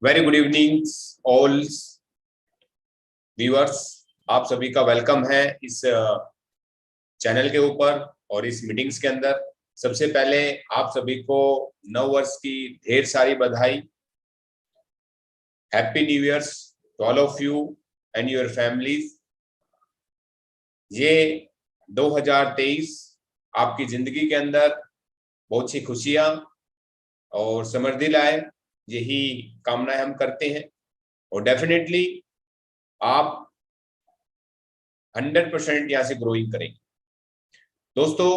Very good evening all viewers. आप सभी का वेलकम है इस चैनल के ऊपर और इस मीटिंग्स के अंदर। सबसे पहले आप सभी को नव वर्ष की ढेर सारी बधाई। Happy new years to all of you and your families. ये 2023 आपकी जिंदगी के अंदर बहुत सी खुशियां और समृद्धि लाए, यही कामनाएं हम करते हैं। और डेफिनेटली आप 100% यहाँ से ग्रोइंग करेंगे। दोस्तों,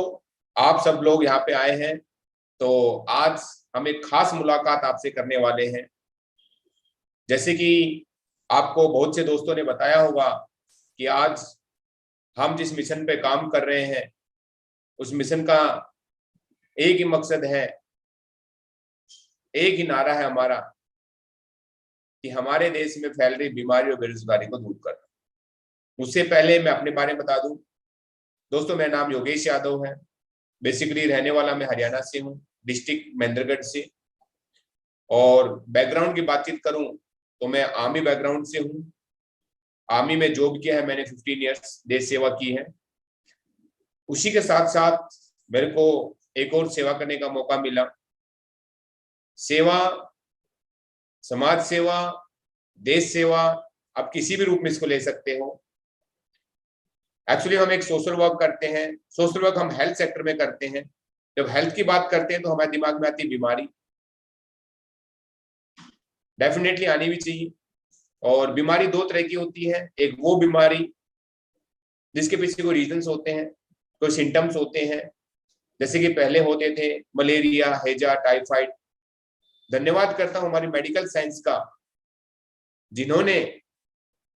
आप सब लोग यहाँ पे आए हैं तो आज हम एक खास मुलाकात आपसे करने वाले हैं। जैसे कि आपको बहुत से दोस्तों ने बताया होगा कि आज हम जिस मिशन पे काम कर रहे हैं उस मिशन का एक ही मकसद है, एक ही नारा है हमारा कि हमारे देश में फैल रही बीमारी और बेरोजगारी को दूर करना। उससे पहले मैं अपने बारे में बता दूं। दोस्तों, मेरा नाम योगेश यादव है। बेसिकली रहने वाला मैं हरियाणा से हूँ, डिस्ट्रिक्ट महेंद्रगढ़ से। और बैकग्राउंड की बातचीत करूं तो मैं आर्मी बैकग्राउंड से हूँ। आर्मी में जॉब किया है मैंने, 15 इयर्स देश सेवा की है। उसी के साथ साथ मेरे को एक और सेवा करने का मौका मिला। सेवा, समाज सेवा, देश सेवा, आप किसी भी रूप में इसको ले सकते हो। एक्चुअली हम एक सोशल वर्क करते हैं। सोशल वर्क हम हेल्थ सेक्टर में करते हैं। जब हेल्थ की बात करते हैं तो हमारे दिमाग में आती बीमारी, डेफिनेटली आनी भी चाहिए। और बीमारी दो तरह की होती है। एक वो बीमारी जिसके पीछे कोई रीजंस होते हैं, कोई सिम्टम्स होते हैं, जैसे कि पहले होते थे मलेरिया, हैजा, टाइफाइड। धन्यवाद करता हूं हमारी मेडिकल साइंस का, जिन्होंने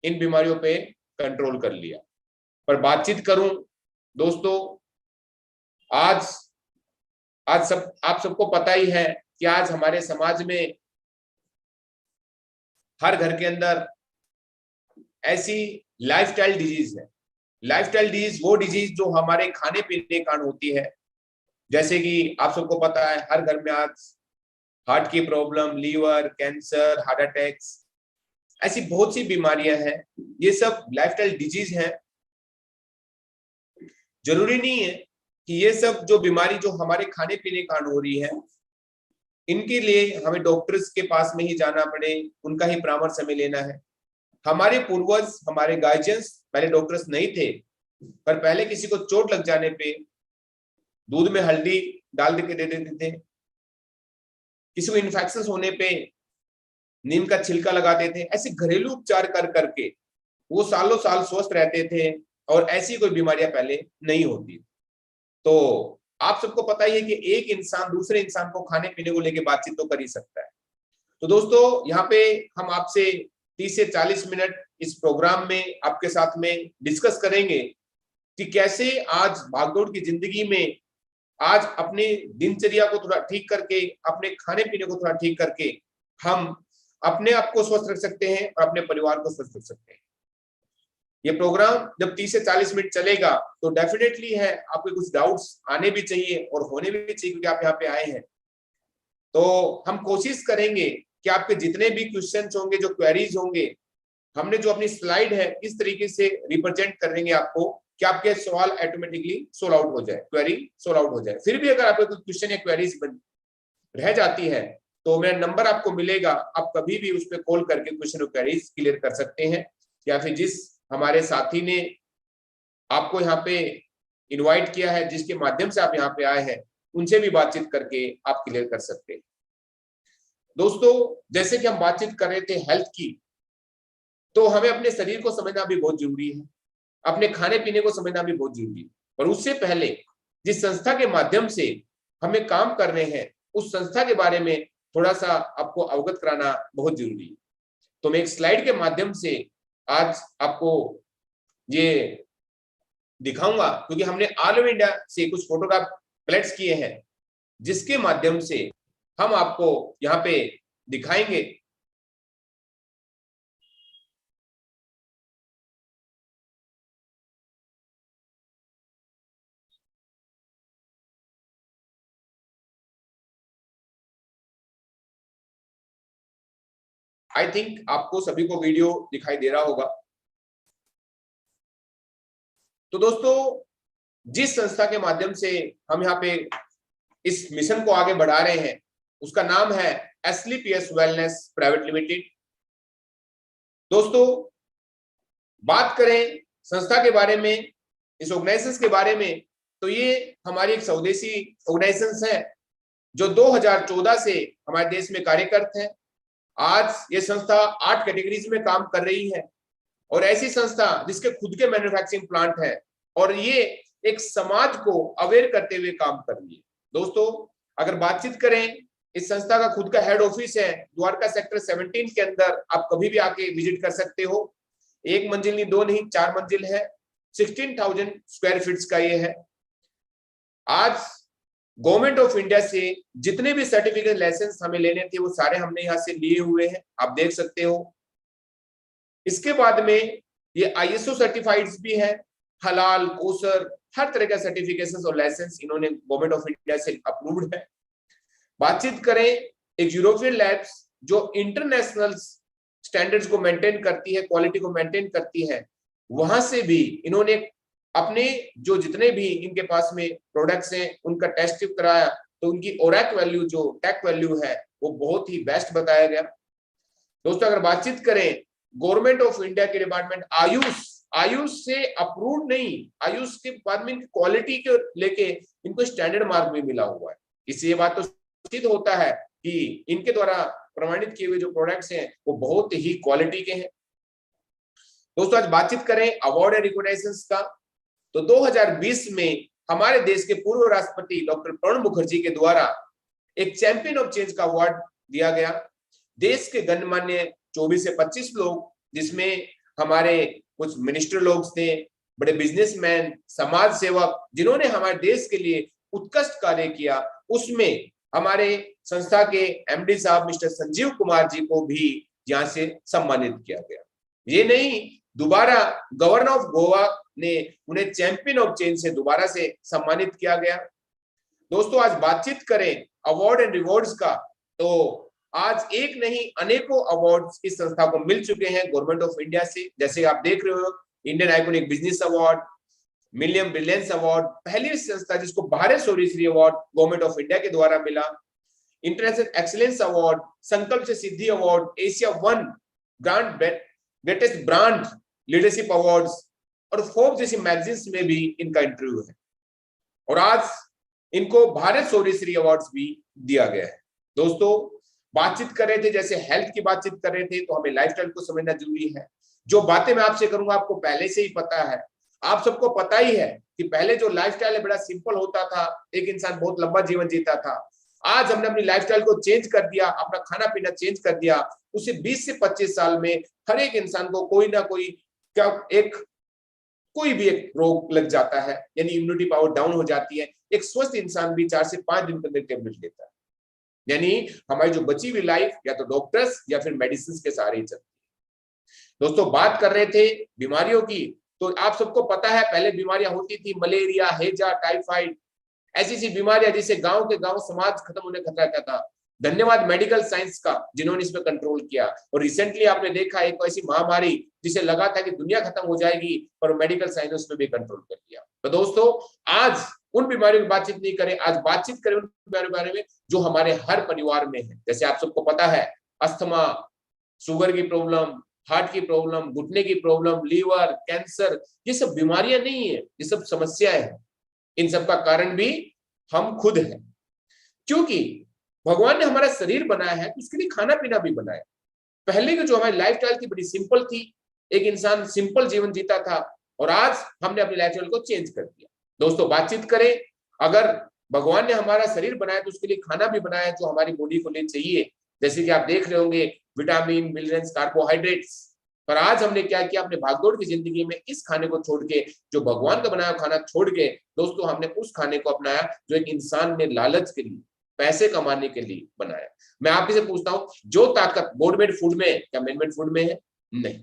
इन बीमारियों पे कंट्रोल कर लिया। पर बातचीत करूं दोस्तों, आज आज सब आप सबको पता ही है कि आज हमारे समाज में हर घर के अंदर ऐसी लाइफस्टाइल डिजीज है। लाइफस्टाइल डिजीज वो डिजीज जो हमारे खाने पीने के कारण होती है। जैसे कि आप सबको पता है हर घर में आज हार्ट की problem, liver cancer, heart attacks, ऐसी बहुत सी बीमारियां हैं। ये सब लाइफस्टाइल डिजीज हैं। जरूरी नहीं है कि ये सब जो बीमारी जो हमारे खाने पीने के कारण हो रही है, इनके लिए हमें डॉक्टर्स के पास में ही जाना पड़े, उनका ही परामर्श हमें लेना है। हमारे पूर्वज, हमारे गार्जियंस पहले डॉक्टर्स नहीं थे, पर पहले किसी को चोट लग जाने पे दूध में हल्दी डाल के दे देते थे। किसी को इन्फेक्शन होने पे नीम का छिलका लगाते थे। ऐसे घरेलू उपचार कर करके वो सालों साल स्वस्थ रहते थे और ऐसी कोई बीमारियां पहले नहीं होती। तो आप सबको पता ही है कि एक इंसान दूसरे इंसान को खाने पीने को लेकर बातचीत तो कर ही सकता है। तो दोस्तों, यहाँ पे हम आपसे 30 से 40 मिनट इस प्रोग्राम में आपके साथ में डिस्कस करेंगे कि कैसे आज भागदौड़ की जिंदगी में आज अपने दिनचर्या को थोड़ा ठीक करके, अपने खाने पीने को थोड़ा ठीक करके हम अपने आप को स्वस्थ रख सकते हैं और अपने परिवार को स्वस्थ रख सकते हैं। ये प्रोग्राम जब 30 से 40 मिनट चलेगा तो डेफिनेटली है आपके कुछ डाउट्स आने भी चाहिए और होने भी चाहिए, क्योंकि आप यहाँ पे आए हैं। तो हम कोशिश करेंगे कि आपके जितने भी क्वेश्चंस होंगे, जो क्वेरीज होंगे, हमने जो अपनी स्लाइड है इस तरीके से रिप्रेजेंट करेंगे आपको कि आपके सवाल ऑटोमेटिकली सोल्व आउट हो जाए, क्वेरी सोल्व आउट हो जाए। फिर भी अगर आपके कोई क्वेश्चन या क्वेरीज रह जाती है तो मेरा नंबर आपको मिलेगा, आप कभी भी उस पर कॉल करके क्वेश्चन और क्वेरीज क्लियर कर सकते हैं। या फिर जिस हमारे साथी ने आपको यहाँ पे इनवाइट किया है, जिसके माध्यम से आप यहाँ पे आए हैं, उनसे भी बातचीत करके आप क्लियर कर सकते हैं। दोस्तों, जैसे कि हम बातचीत कर रहे थे हेल्थ की, तो हमें अपने शरीर को समझना भी बहुत जरूरी है, अपने खाने पीने को समझना भी बहुत जरूरी है। और उससे पहले जिस संस्था के माध्यम से हमें काम कर रहे हैं, उस संस्था के बारे में थोड़ा सा आपको अवगत कराना बहुत जरूरी है। तो मैं एक स्लाइड के माध्यम से आज आपको ये दिखाऊंगा, क्योंकि हमने ऑल ओवर इंडिया से कुछ फोटोग्राफ कलेक्ट किए हैं, जिसके माध्यम से हम आपको यहाँ पे दिखाएंगे आई थिंक आपको सभी को वीडियो दिखाई दे रहा होगा। तो दोस्तों, जिस संस्था के माध्यम से हम यहाँ पे इस मिशन को आगे बढ़ा रहे हैं उसका नाम है एसलीपीएस वेलनेस प्राइवेट लिमिटेड। दोस्तों, बात करें संस्था के बारे में, इस ऑर्गेनाइजेशन के बारे में, तो ये हमारी एक स्वदेशी ऑर्गेनाइजेशन है जो 2014 से हमारे देश में कार्यरत है। आज ये संस्था 8 कैटेगरीज में काम कर रही है और ऐसी संस्था जिसके खुद के मैन्युफैक्चरिंग प्लांट है और ये एक समाज को अवेयर करते हुए काम कर रही है। दोस्तों, अगर बातचीत करें, इस संस्था का खुद का हेड ऑफिस है द्वारका सेक्टर 17 के अंदर। आप कभी भी आके विजिट कर सकते हो। 1 मंजिल नहीं, 2 नहीं, 4 मंजिल है। 16,000 स्क्वायर फीट का ये है। आज गवर्नमेंट ऑफ इंडिया से जितने भी सर्टिफिकेट लाइसेंस हमें लेने थे वो सारे हमने यहाँ से लिए हुए हैं, आप देख सकते हो। इसके बाद में ये आईएसओ सर्टिफाइड भी है, हलाल, कोसर, हर तरह का सर्टिफिकेशन और लाइसेंस इन्होंने गवर्नमेंट ऑफ इंडिया से अप्रूव्ड है। बातचीत करें एक यूरोपियन लैब्स जो इंटरनेशनल स्टैंडर्ड्स को मेंटेन करती है, क्वालिटी को मेंटेन करती है, वहां से भी इन्होंने अपने जो जितने भी इनके पास में प्रोडक्ट्स हैं उनका टेस्ट कराया, तो उनकी ओरैक वैल्यू जो टेक वैल्यू है वो बहुत ही बेस्ट बताया गया। दोस्तों, अगर बातचीत करें गवर्नमेंट ऑफ इंडिया के डिपार्टमेंट आयुष से अप्रूव नहीं, आयुष के बाद में क्वालिटी के लेके इनको स्टैंडर्ड मार्क भी मिला हुआ है। इससे ये बात तो सिद्ध होता है कि इनके द्वारा प्रमाणित किए हुए जो प्रोडक्ट्स हैं वो बहुत ही क्वालिटी के हैं। दोस्तों, आज बातचीत करें अवार्ड एंड रिकॉग्निशंस का, तो 2020 में हमारे देश के पूर्व राष्ट्रपति डॉक्टर प्रणब मुखर्जी के द्वारा एक चैंपियन ऑफ चेंज का अवार्ड दिया गया। देश के गणमान्य 24 से 25 लोग, जिसमें हमारे कुछ मिनिस्टर लोग थे, बड़े बिजनेसमैन, समाज सेवक, जिन्होंने हमारे देश के लिए उत्कृष्ट कार्य किया, उसमें हमारे संस्था के एमडी साहब मिस्टर संजीव कुमार जी को भी यहाँ से सम्मानित किया गया। ये नहीं, दोबारा गवर्नर ऑफ गोवा ने उन्हें चैंपियन ऑफ चेंज से दोबारा से सम्मानित किया गया। दोस्तों, आज बातचीत करें अवार्ड एंड रिवॉर्ड्स का, तो आज एक नहीं अनेकों अवार्ड्स इस संस्था को मिल चुके हैं गवर्नमेंट ऑफ इंडिया से। जैसे आप देख रहे हो, Indian iconic business award, million brilliance award, पहली संस्था जिसको Bharat Shauryashri award government of India के द्वारा मिला, इंटरनेशनल एक्सीलेंस अवार्ड, संकल्प से सिद्धि award, Asia 1 greatest brand leadership awards और फोर्ब्स जैसी मैगजीन्स में भी इनका इंटरव्यू है। और आज इनको भारत शौर्यश्री अवार्ड्स भी दिया गया है। दोस्तों, बातचीत कर रहे थे, जैसे हेल्थ की बातचीत कर रहे थे, तो हमें लाइफस्टाइल को समझना जरूरी है। जो बातें मैं आपसे करूंगा आपको पहले से ही पता है। आप सबको पता ही है कि पहले जो लाइफस्टाइल है बड़ा सिंपल होता था, एक इंसान बहुत लंबा जीवन जीता था। आज हमने अपनी लाइफस्टाइल को चेंज कर दिया, अपना खाना पीना चेंज कर दिया। उसे 20 से 25 साल में हर एक इंसान को कोई ना कोई कोई भी एक रोग लग जाता है, यानी इम्यूनिटी पावर डाउन हो जाती है। एक स्वस्थ इंसान भी 4 से 5 दिन के अंदर टेबलेट लेता है, यानी हमारी जो बची हुई लाइफ या तो डॉक्टर्स या फिर मेडिसिन के सहारे ही चलती है। दोस्तों, बात कर रहे थे बीमारियों की, तो आप सबको पता है पहले बीमारियां होती थी, मलेरिया, हैजा, टाइफाइड, ऐसी बीमारियां जिसे गांव के गांव समाज खत्म होने खतरा रहता था। धन्यवाद मेडिकल साइंस का जिन्होंने इस पर कंट्रोल किया। और रिसेंटली आपने देखा एक ऐसी महामारी जिसे लगा था कि दुनिया खत्म हो जाएगी, पर मेडिकल साइंस ने उस पर भी कंट्रोल कर लिया। तो दोस्तों, आज उन बीमारियों की बातचीत नहीं करें, आज बातचीत करें उन बीमारियों के बारे में जो हमारे हर परिवार में है। जैसे आप सबको पता है, अस्थमा, शुगर की प्रॉब्लम, हार्ट की प्रॉब्लम, घुटने की प्रॉब्लम, लीवर, कैंसर, ये सब बीमारियां नहीं है, ये सब समस्याएं हैं। इन सब का कारण भी हम खुद हैं, क्योंकि भगवान ने हमारा शरीर बनाया है तो उसके लिए खाना पीना भी बनाया। पहले की जो हमारी लाइफस्टाइल थी बड़ी सिंपल थी, एक इंसान सिंपल जीवन जीता था, और आज हमने अपनी लाइफस्टाइल को चेंज कर दिया। दोस्तों, बातचीत करें, अगर भगवान ने हमारा शरीर बनाया तो उसके लिए खाना भी बनाया जो हमारी बॉडी को लिए चाहिए। जैसे कि आप देख रहे होंगे, विटामिन, मिनरल्स, कार्बोहाइड्रेट्स। पर आज हमने क्या किया, अपने भागदौड़ की जिंदगी में इस खाने को छोड़ के, जो भगवान का बनाया खाना छोड़ के, दोस्तों हमने उस खाने को अपनाया जो एक इंसान ने लालच के लिए, पैसे कमाने के लिए बनाया। मैं आपसे से पूछता हूं, जो ताकत गॉड मेड फूड में है क्या मैन मेड फूड में है? नहीं।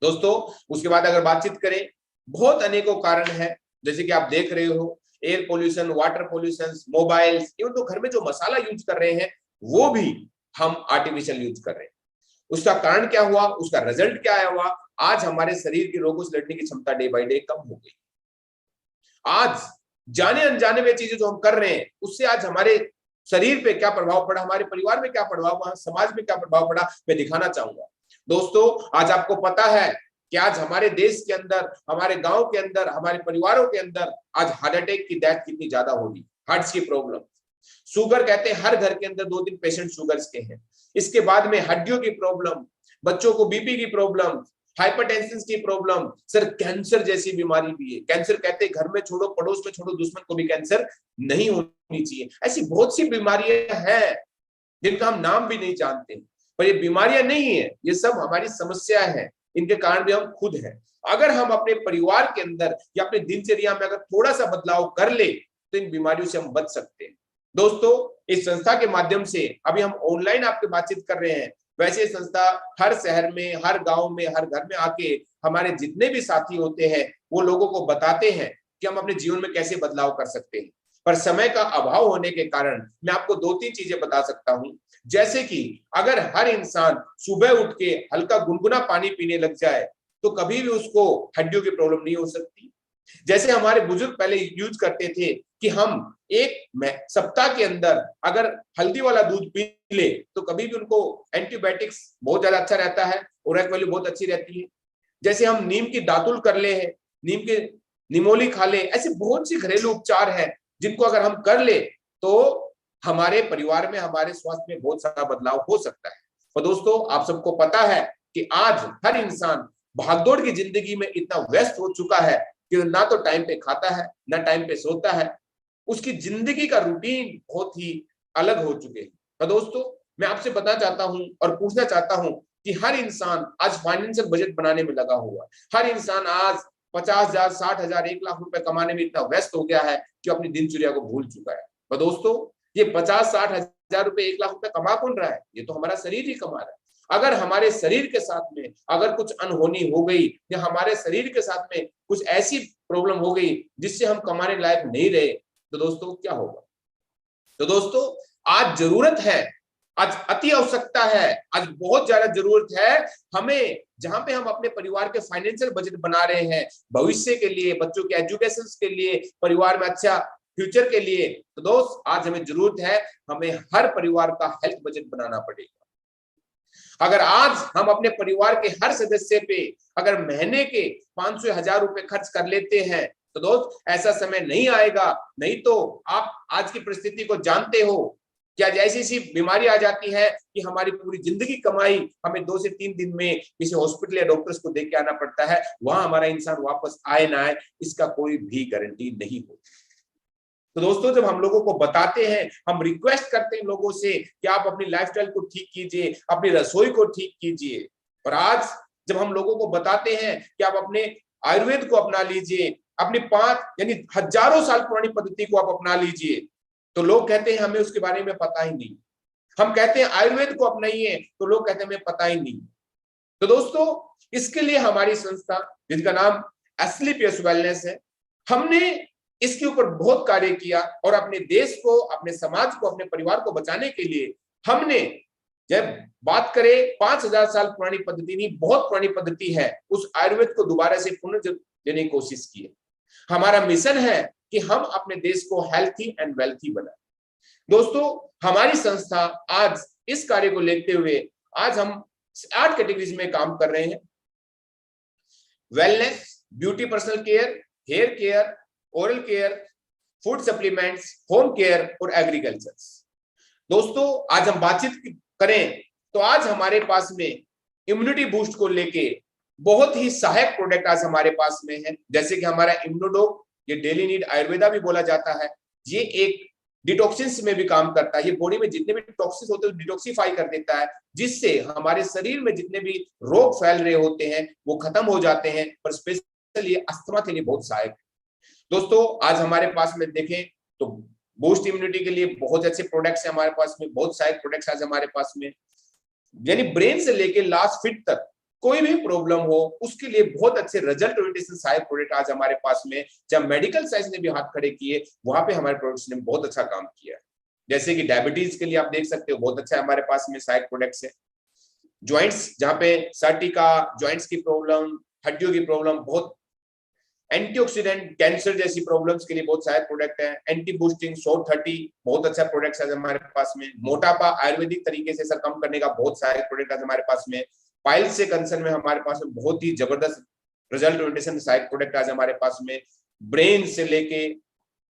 दोस्तों, उसके बाद अगर बातचीत करें, बहुत अनेकों कारण है, जैसे कि आप देख रहे हो, air pollution, water pollution, mobiles, even तो घर में जो मसाला यूज कर रहे हैं वो भी हम आर्टिफिशियल यूज कर रहे हैं। उसका कारण क्या हुआ, उसका रिजल्ट क्या हुआ? आज हमारे शरीर के रोगों से लड़ने की क्षमता डे बाय डे कम हो गई। आज जाने अनजाने में चीजें जो हम कर रहे हैं उससे आज हमारे शरीर पे क्या प्रभाव पड़ा, हमारे परिवार में क्या प्रभाव पड़ा, समाज में क्या प्रभाव पड़ा, मैं दिखाना चाहूंगा। दोस्तों, आज आपको पता है कि आज हमारे देश के अंदर, हमारे गांव के अंदर, हमारे परिवारों के अंदर आज हार्ट अटैक की डेथ कितनी ज्यादा हो रही, हार्ट की प्रॉब्लम। शुगर कहते हैं हर घर के अंदर 2-3 पेशेंट शुगर के हैं। इसके बाद में हड्डियों की प्रॉब्लम, बच्चों को बीपी की प्रॉब्लम, हाइपरटेंशन की प्रॉब्लम, सर कैंसर जैसी बीमारी भी है। कैंसर कहते हैं घर में छोड़ो, पड़ोस में छोड़ो, दुश्मन को भी कैंसर नहीं होनी चाहिए। ऐसी बहुत सी बीमारियां हैं जिनका हम नाम भी नहीं जानते, पर ये बीमारियां नहीं है, ये सब हमारी समस्या है, इनके कारण भी हम खुद हैं। अगर हम अपने परिवार के अंदर या अपने दिनचर्या में अगर थोड़ा सा बदलाव कर ले तो इन बीमारियों से हम बच सकते हैं। दोस्तों, इस संस्था के माध्यम से अभी हम ऑनलाइन आपके बातचीत कर रहे हैं, वैसे संस्था हर शहर में, हर गांव में, हर घर में आके हमारे जितने भी साथी होते हैं वो लोगों को बताते हैं कि हम अपने जीवन में कैसे बदलाव कर सकते हैं। पर समय का अभाव होने के कारण मैं आपको 2-3 चीजें बता सकता हूं। जैसे कि अगर हर इंसान सुबह उठ के हल्का गुनगुना पानी पीने लग जाए तो कभी भी उसको हड्डियों की प्रॉब्लम नहीं हो सकती। जैसे हमारे बुजुर्ग पहले यूज करते थे कि हम एक सप्ताह के अंदर अगर हल्दी वाला दूध पी ले तो कभी भी उनको एंटीबायोटिक्स बहुत ज्यादा अच्छा रहता है, ओरक वैल्यू बहुत अच्छी रहती है। जैसे हम नीम की दातुल कर ले हैं, नीम के निमोली खा ले, ऐसे बहुत सी घरेलू उपचार हैं जिनको अगर हम कर ले तो हमारे परिवार में, हमारे स्वास्थ्य में बहुत सारा बदलाव हो सकता है। और दोस्तों, आप सबको पता है कि आज हर इंसान भागदौड़ की जिंदगी में इतना व्यस्त हो चुका है कि ना तो टाइम पे खाता है, ना टाइम पे सोता है। उसकी जिंदगी का रूटीन बहुत ही अलग हो चुके हैं। तो दोस्तों, मैं आपसे बताना चाहता हूं और पूछना चाहता हूं कि हर इंसान आज फाइनेंशियल बजट बनाने में लगा हुआ है। हर इंसान आज 50,000, 60,000, 1 लाख रुपए कमाने में इतना व्यस्त हो गया है कि अपनी दिनचर्या को भूल चुका है। तो दोस्तों, ये 50-60 हजार रुपए, 1 लाख रुपए कमा कौन रहा है? ये तो हमारा शरीर ही कमा रहा है। अगर हमारे शरीर के साथ में अगर कुछ अनहोनी हो गई या हमारे शरीर के साथ में कुछ ऐसी प्रॉब्लम हो गई जिससे हम कमाने लायक नहीं रहे तो दोस्तों क्या होगा? तो दोस्तों, आज जरूरत है, आज अति आवश्यकता है, आज बहुत ज्यादा जरूरत है हमें, जहां पे हम अपने परिवार के फाइनेंशियल बजट बना रहे हैं भविष्य के लिए, बच्चों के एजुकेशन के लिए, परिवार में अच्छा फ्यूचर के लिए। तो दोस्त, आज हमें जरूरत है, हमें हर परिवार का हेल्थ बजट बनाना पड़ेगा। अगर आज हम अपने परिवार के हर सदस्य पे अगर महीने के 500-1000 रुपए खर्च कर लेते हैं तो दोस्त, ऐसा समय नहीं आएगा, नहीं तो आप आज की परिस्थिति को जानते हो कि आज ऐसी ऐसी बीमारी आ जाती है कि हमारी पूरी जिंदगी कमाई हमें 2 से 3 दिन में किसी हॉस्पिटल या डॉक्टर्स को देख के आना पड़ता है। वहां हमारा इंसान वापस आए ना आए इसका कोई भी गारंटी नहीं होती। तो दोस्तों, जब हम लोगों को बताते हैं, हम रिक्वेस्ट करते हैं लोगों से कि आप अपनी लाइफस्टाइल को ठीक कीजिए, अपनी रसोई को ठीक कीजिए। और आज जब हम लोगों को बताते हैं कि आप अपने आयुर्वेद को अपना लीजिए, अपनी 5 यानी हजारों साल पुरानी पद्धति को आप अपना लीजिए, तो लोग कहते हैं हमें उसके बारे में पता ही नहीं। हम कहते हैं आयुर्वेद को अपनाइए तो लोग कहते हैं हमें पता ही नहीं। तो दोस्तों, इसके लिए हमारी संस्था जिसका नाम एस्क्लेपियस वेलनेस है, हमने इसके ऊपर बहुत कार्य किया और अपने देश को, अपने समाज को, अपने परिवार को बचाने के लिए हमने, जब बात करें 5000 साल पुरानी पद्धति नहीं, बहुत पुरानी पद्धति है, उस आयुर्वेद को दोबारा से पुनर्जीवित देने की कोशिश की है। हमारा मिशन है कि हम अपने देश को हेल्थी एंड वेल्थी बनाए। दोस्तों, हमारी संस्था आज इस कार्य को लेते हुए आज हम 8 कैटेगरीज में काम कर रहे हैं। Wellness, beauty, personal care, hair care, oral care, food supplements, home care और एग्रीकल्चर। दोस्तों, आज हम बातचीत करें तो आज हमारे पास में इम्यूनिटी बूस्ट को लेके बहुत ही सहायक प्रोडक्ट आज हमारे पास में है। जैसे कि हमारा इम्यूनोडोग, ये डेली नीड आयुर्वेदा भी बोला जाता है। ये एक डिटॉक्सिन्स में भी काम करता है। ये बॉडी में जितने भी टॉक्सिन्स होते हैं डिटॉक्सिफाई कर देता है, जिससे हमारे शरीर में जितने भी रोग फैल रहे होते हैं वो खत्म हो जाते हैं। पर स्पेशली अस्थमा के लिए बहुत सहायक है। दोस्तों, आज हमारे पास में देखें तो बूस्ट इम्यूनिटी के लिए बहुत अच्छे प्रोडक्ट्स हैं हमारे पास में, बहुत सहायक प्रोडक्ट्स आज हमारे पास में, यानी ब्रेन से लेके लास्ट फीट तक कोई भी प्रॉब्लम हो उसके लिए बहुत अच्छे रिजल्ट ओरिएंटेशन सहायक प्रोडक्ट आज हमारे पास में। जब मेडिकल साइंस ने भी हाथ खड़े किए वहां पे हमारे प्रोडक्ट्स ने बहुत अच्छा काम किया है। जैसे कि डायबिटीज के लिए आप देख सकते हो बहुत अच्छा हमारे पास में सहायक प्रोडक्ट्स है। ज्वाइंट्स, जहाँ पे सर्टिका, ज्वाइंट्स की प्रॉब्लम, हड्डियों की प्रॉब्लम, बहुत एंटीऑक्सीडेंट, कैंसर जैसी प्रॉब्लम्स के लिए बहुत सहायक प्रोडक्ट है। एंटी बूस्टिंग SOR30 बहुत अच्छा प्रोडक्ट है हमारे पास में। मोटापा आयुर्वेदिक तरीके से सर कम करने का बहुत सहायक प्रोडक्ट है हमारे पास में। पाइल्स से कंसर्न में हमारे पास में बहुत ही जबरदस्त रिजल्ट ओरिएंटेशन सहायक प्रोडक्ट आज हमारे पास में। ब्रेन से लेके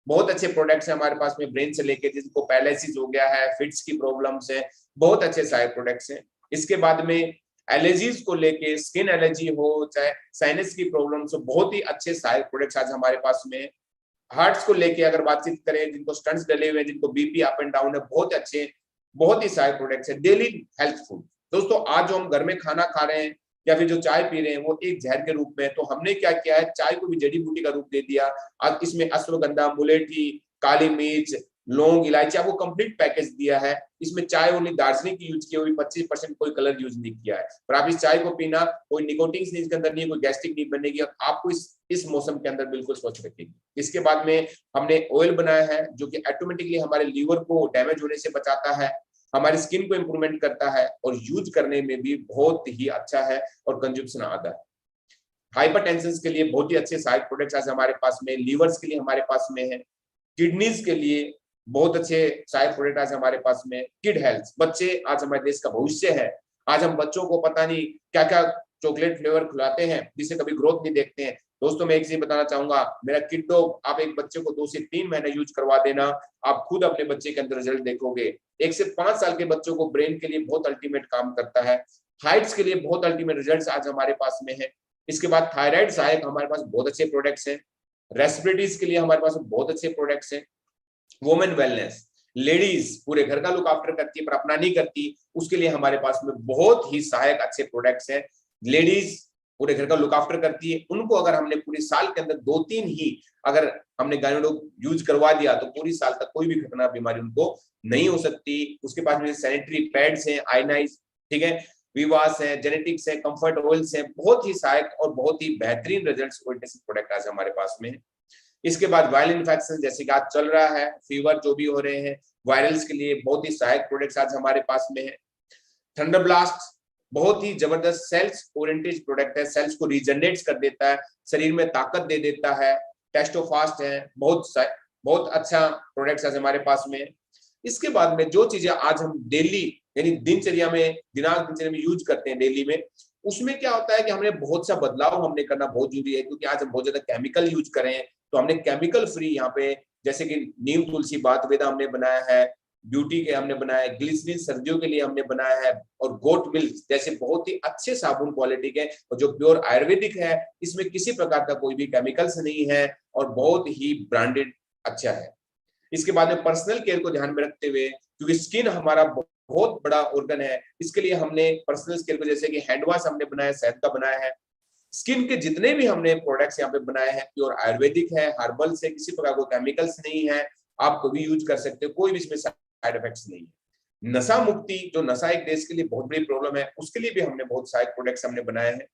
बहुत अच्छे प्रोडक्ट्स हैं हमारे पास में, ब्रेन से लेके जिनको पैरालिसिस हो गया है, फिट्स की प्रॉब्लम्स है, बहुत अच्छे सहायक प्रोडक्ट्स हैं। इसके बाद में एलर्जीज को लेके, स्किन एलर्जी हो चाहे साइनस की प्रॉब्लम्स हो, बहुत ही अच्छे सहायक प्रोडक्ट्स आज हमारे पास में। हार्ट्स को लेके अगर बातचीत करें, जिनको स्टंट्स डले हुए हैं, जिनको बीपी अप एंड डाउन है, बहुत अच्छे, बहुत ही सहायक प्रोडक्ट्स है। डेली हेल्थ फूड, दोस्तों आज जो हम घर में खाना खा रहे हैं या फिर जो चाय पी रहे हैं वो एक जहर के रूप में, तो हमने क्या किया है, चाय को भी जड़ी बूटी का रूप दे दिया। आज इसमें अश्वगंधा, मुलेठी, काली मिर्च, लौंग, इलायची, आपको कंप्लीट पैकेज दिया है। इसमें चाय ओनली दार्जिलिंग की यूज की हुई, 25% कोई कलर यूज नहीं किया है। पर आप इस चाय को पीना, कोई निकोटीन नहीं इसके अंदर नहीं है, कोई गैस्ट्रिक नहीं बनेगी, आपको इस मौसम के अंदर बिल्कुल स्वच्छ रखेगी। इसके बाद में हमने ऑयल बनाया है जो कि ऑटोमेटिकली हमारे लीवर को डैमेज होने से बचाता है, हमारी स्किन को इंप्रूवमेंट करता है और यूज करने में भी बहुत ही अच्छा है और कंजम्पशन आधा है। हाइपरटेंशन के लिए बहुत ही अच्छे सहायक प्रोडक्ट्स आज हमारे पास में, लीवर्स के लिए हमारे पास में है, किडनीज के लिए बहुत अच्छे सहायक प्रोडक्ट आज हमारे पास में। किड हेल्थ, बच्चे आज हमारे देश का भविष्य है। आज हम बच्चों को पता नहीं क्या क्या चॉकलेट फ्लेवर खिलाते हैं जिससे कभी ग्रोथ नहीं देखते हैं। दोस्तों मैं एक चीज बताना चाहूंगा, मेरा किड डॉग, आप एक बच्चे को 2 से 3 महीने यूज करवा देना, आप खुद अपने बच्चे के अंदर रिजल्ट देखोगे। 1 से 5 साल के बच्चों को ब्रेन के लिए बहुत अल्टीमेट काम करता है। हाइट्स के लिए बहुत अल्टीमेट रिजल्ट आज हमारे पास में है। इसके बाद थायराइड सहायक हमारे पास बहुत अच्छे प्रोडक्ट्स हैं। रेस्पिरेटरीज के लिए हमारे पास बहुत अच्छे प्रोडक्ट्स हैं। वुमेन वेलनेस, लेडीज पूरे घर का लुक आफ्टर करती है पर अपना नहीं करती, उसके लिए हमारे पास में बहुत ही सहायक अच्छे प्रोडक्ट्स हैं। लेडीज पूरे घर का लुक आफ्टर करती है, उनको अगर हमने पूरी साल के अंदर 2-3 ही अगर हमने गाइनोडॉग यूज करवा दिया तो पूरी साल तक कोई भी खतरनाक बीमारी उनको नहीं हो सकती। उसके पास में सैनिटरी पैड्स हैं, आयनाइज, ठीक है, विवास है, जेनेटिक्स है, कंफर्ट ऑयल्स है, बहुत ही सहायक और बहुत ही बेहतरीन रिजल्ट्स ओरिएंटेड प्रोडक्ट आज हमारे पास में है। इसके बाद वायरल इन्फेक्शन जैसे कि आज चल रहा है, फीवर जो भी हो रहे हैं, वायरल्स के लिए बहुत ही सहायक प्रोडक्ट्स आज हमारे पास में है। थंडर ब्लास्ट बहुत ही जबरदस्त सेल्स ओरिएंटेड प्रोडक्ट है, सेल्स को रीजनरेट कर देता है, शरीर में ताकत दे देता है। टेस्टोफास्ट है, बहुत अच्छा प्रोडक्ट्स आज हमारे पास में है। इसके बाद में जो चीजें आज हम डेली यानी दिनचर्या में यूज करते हैं डेली में, उसमें क्या होता है कि हमने बहुत सा बदलाव हमने करना बहुत जरूरी है, क्योंकि आज हम बहुत ज्यादा केमिकल यूज करें, तो हमने केमिकल फ्री यहाँ पे जैसे कि नीम तुलसी बात वेदा हमने बनाया है, ब्यूटी के हमने बनाया है, ग्लिसरीन सर्दियों के लिए हमने बनाया है, और गोट मिल्क जैसे बहुत ही अच्छे साबुन क्वालिटी के और जो प्योर आयुर्वेदिक है, इसमें किसी प्रकार का कोई भी केमिकल्स नहीं है और बहुत ही ब्रांडेड अच्छा है। इसके बाद में पर्सनल केयर को ध्यान में रखते हुए, क्योंकि स्किन हमारा बहुत बड़ा ऑर्गन है, इसके लिए हमने पर्सनल केयर को जैसे कि हैंड वॉश हमने बनाया, शहद का बनाया है। स्किन के जितने भी हमने प्रोडक्ट्स यहाँ पे बनाए हैं प्योर आयुर्वेदिक है, हर्बल से, किसी प्रकार को केमिकल्स नहीं है, आप कभी यूज कर सकते हो, कोई भी इसमें साइड इफेक्ट्स नहीं है। नशा मुक्ति, जो नशा एक देश के लिए बहुत बड़ी प्रॉब्लम है, उसके लिए भी हमने बहुत सारे प्रोडक्ट्स हमने बनाए हैं।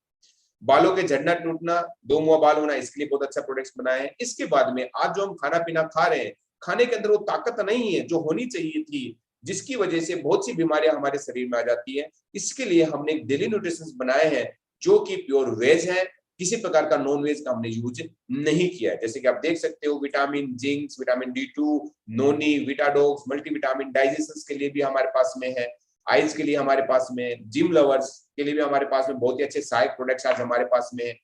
बालों के झड़ना टूटना, दो मुंह बाल होना, इसके लिए बहुत अच्छा प्रोडक्ट्स बनाए हैं। इसके बाद में आज जो हम खाना पीना खा रहे हैं, खाने के अंदर वो ताकत नहीं है जो होनी चाहिए थी, जिसकी वजह से बहुत सी बीमारियां हमारे शरीर में आ जाती है। इसके लिए हमने एक डेली न्यूट्रिशन बनाए हैं जो कि प्योर वेज है, किसी प्रकार का नॉन वेज का हमने यूज नहीं किया है। जैसे कि आप देख सकते हो, विटामिन जिंक, विटामिन D2, नोनी, विटाडॉक्स, मल्टीविटामिन, डाइजेशन के लिए भी हमारे पास में है, आइज के लिए हमारे पास में, जिम लवर्स के लिए भी हमारे पास में बहुत ही अच्छे सहायक प्रोडक्ट्स आज हमारे पास में है।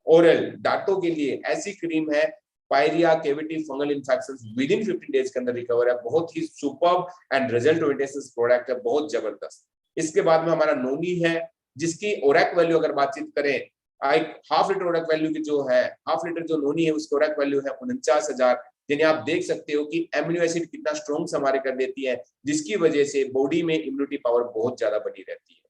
ओरल दांतों के लिए ऐसी क्रीम है, pyorrhea cavity fungal infections within 15 days के अंदर रिकवर है, बहुत ही superb and result oriented product है, बहुत जबरदस्त। इसके बाद में हमारा नोनी है, जिसकी ओरैक वैल्यू अगर बातचीत करें, एक हाफ लीटर ओरैक वैल्यू की जो है, हाफ लीटर जो नोनी है उसकी ओरैक वैल्यू है 49,000, यानी आप देख सकते हो कि एमिनो एसिड कितना स्ट्रॉन्ग हमारे कर देती है, जिसकी वजह से बॉडी में इम्यूनिटी पावर बहुत ज्यादा बनी रहती है।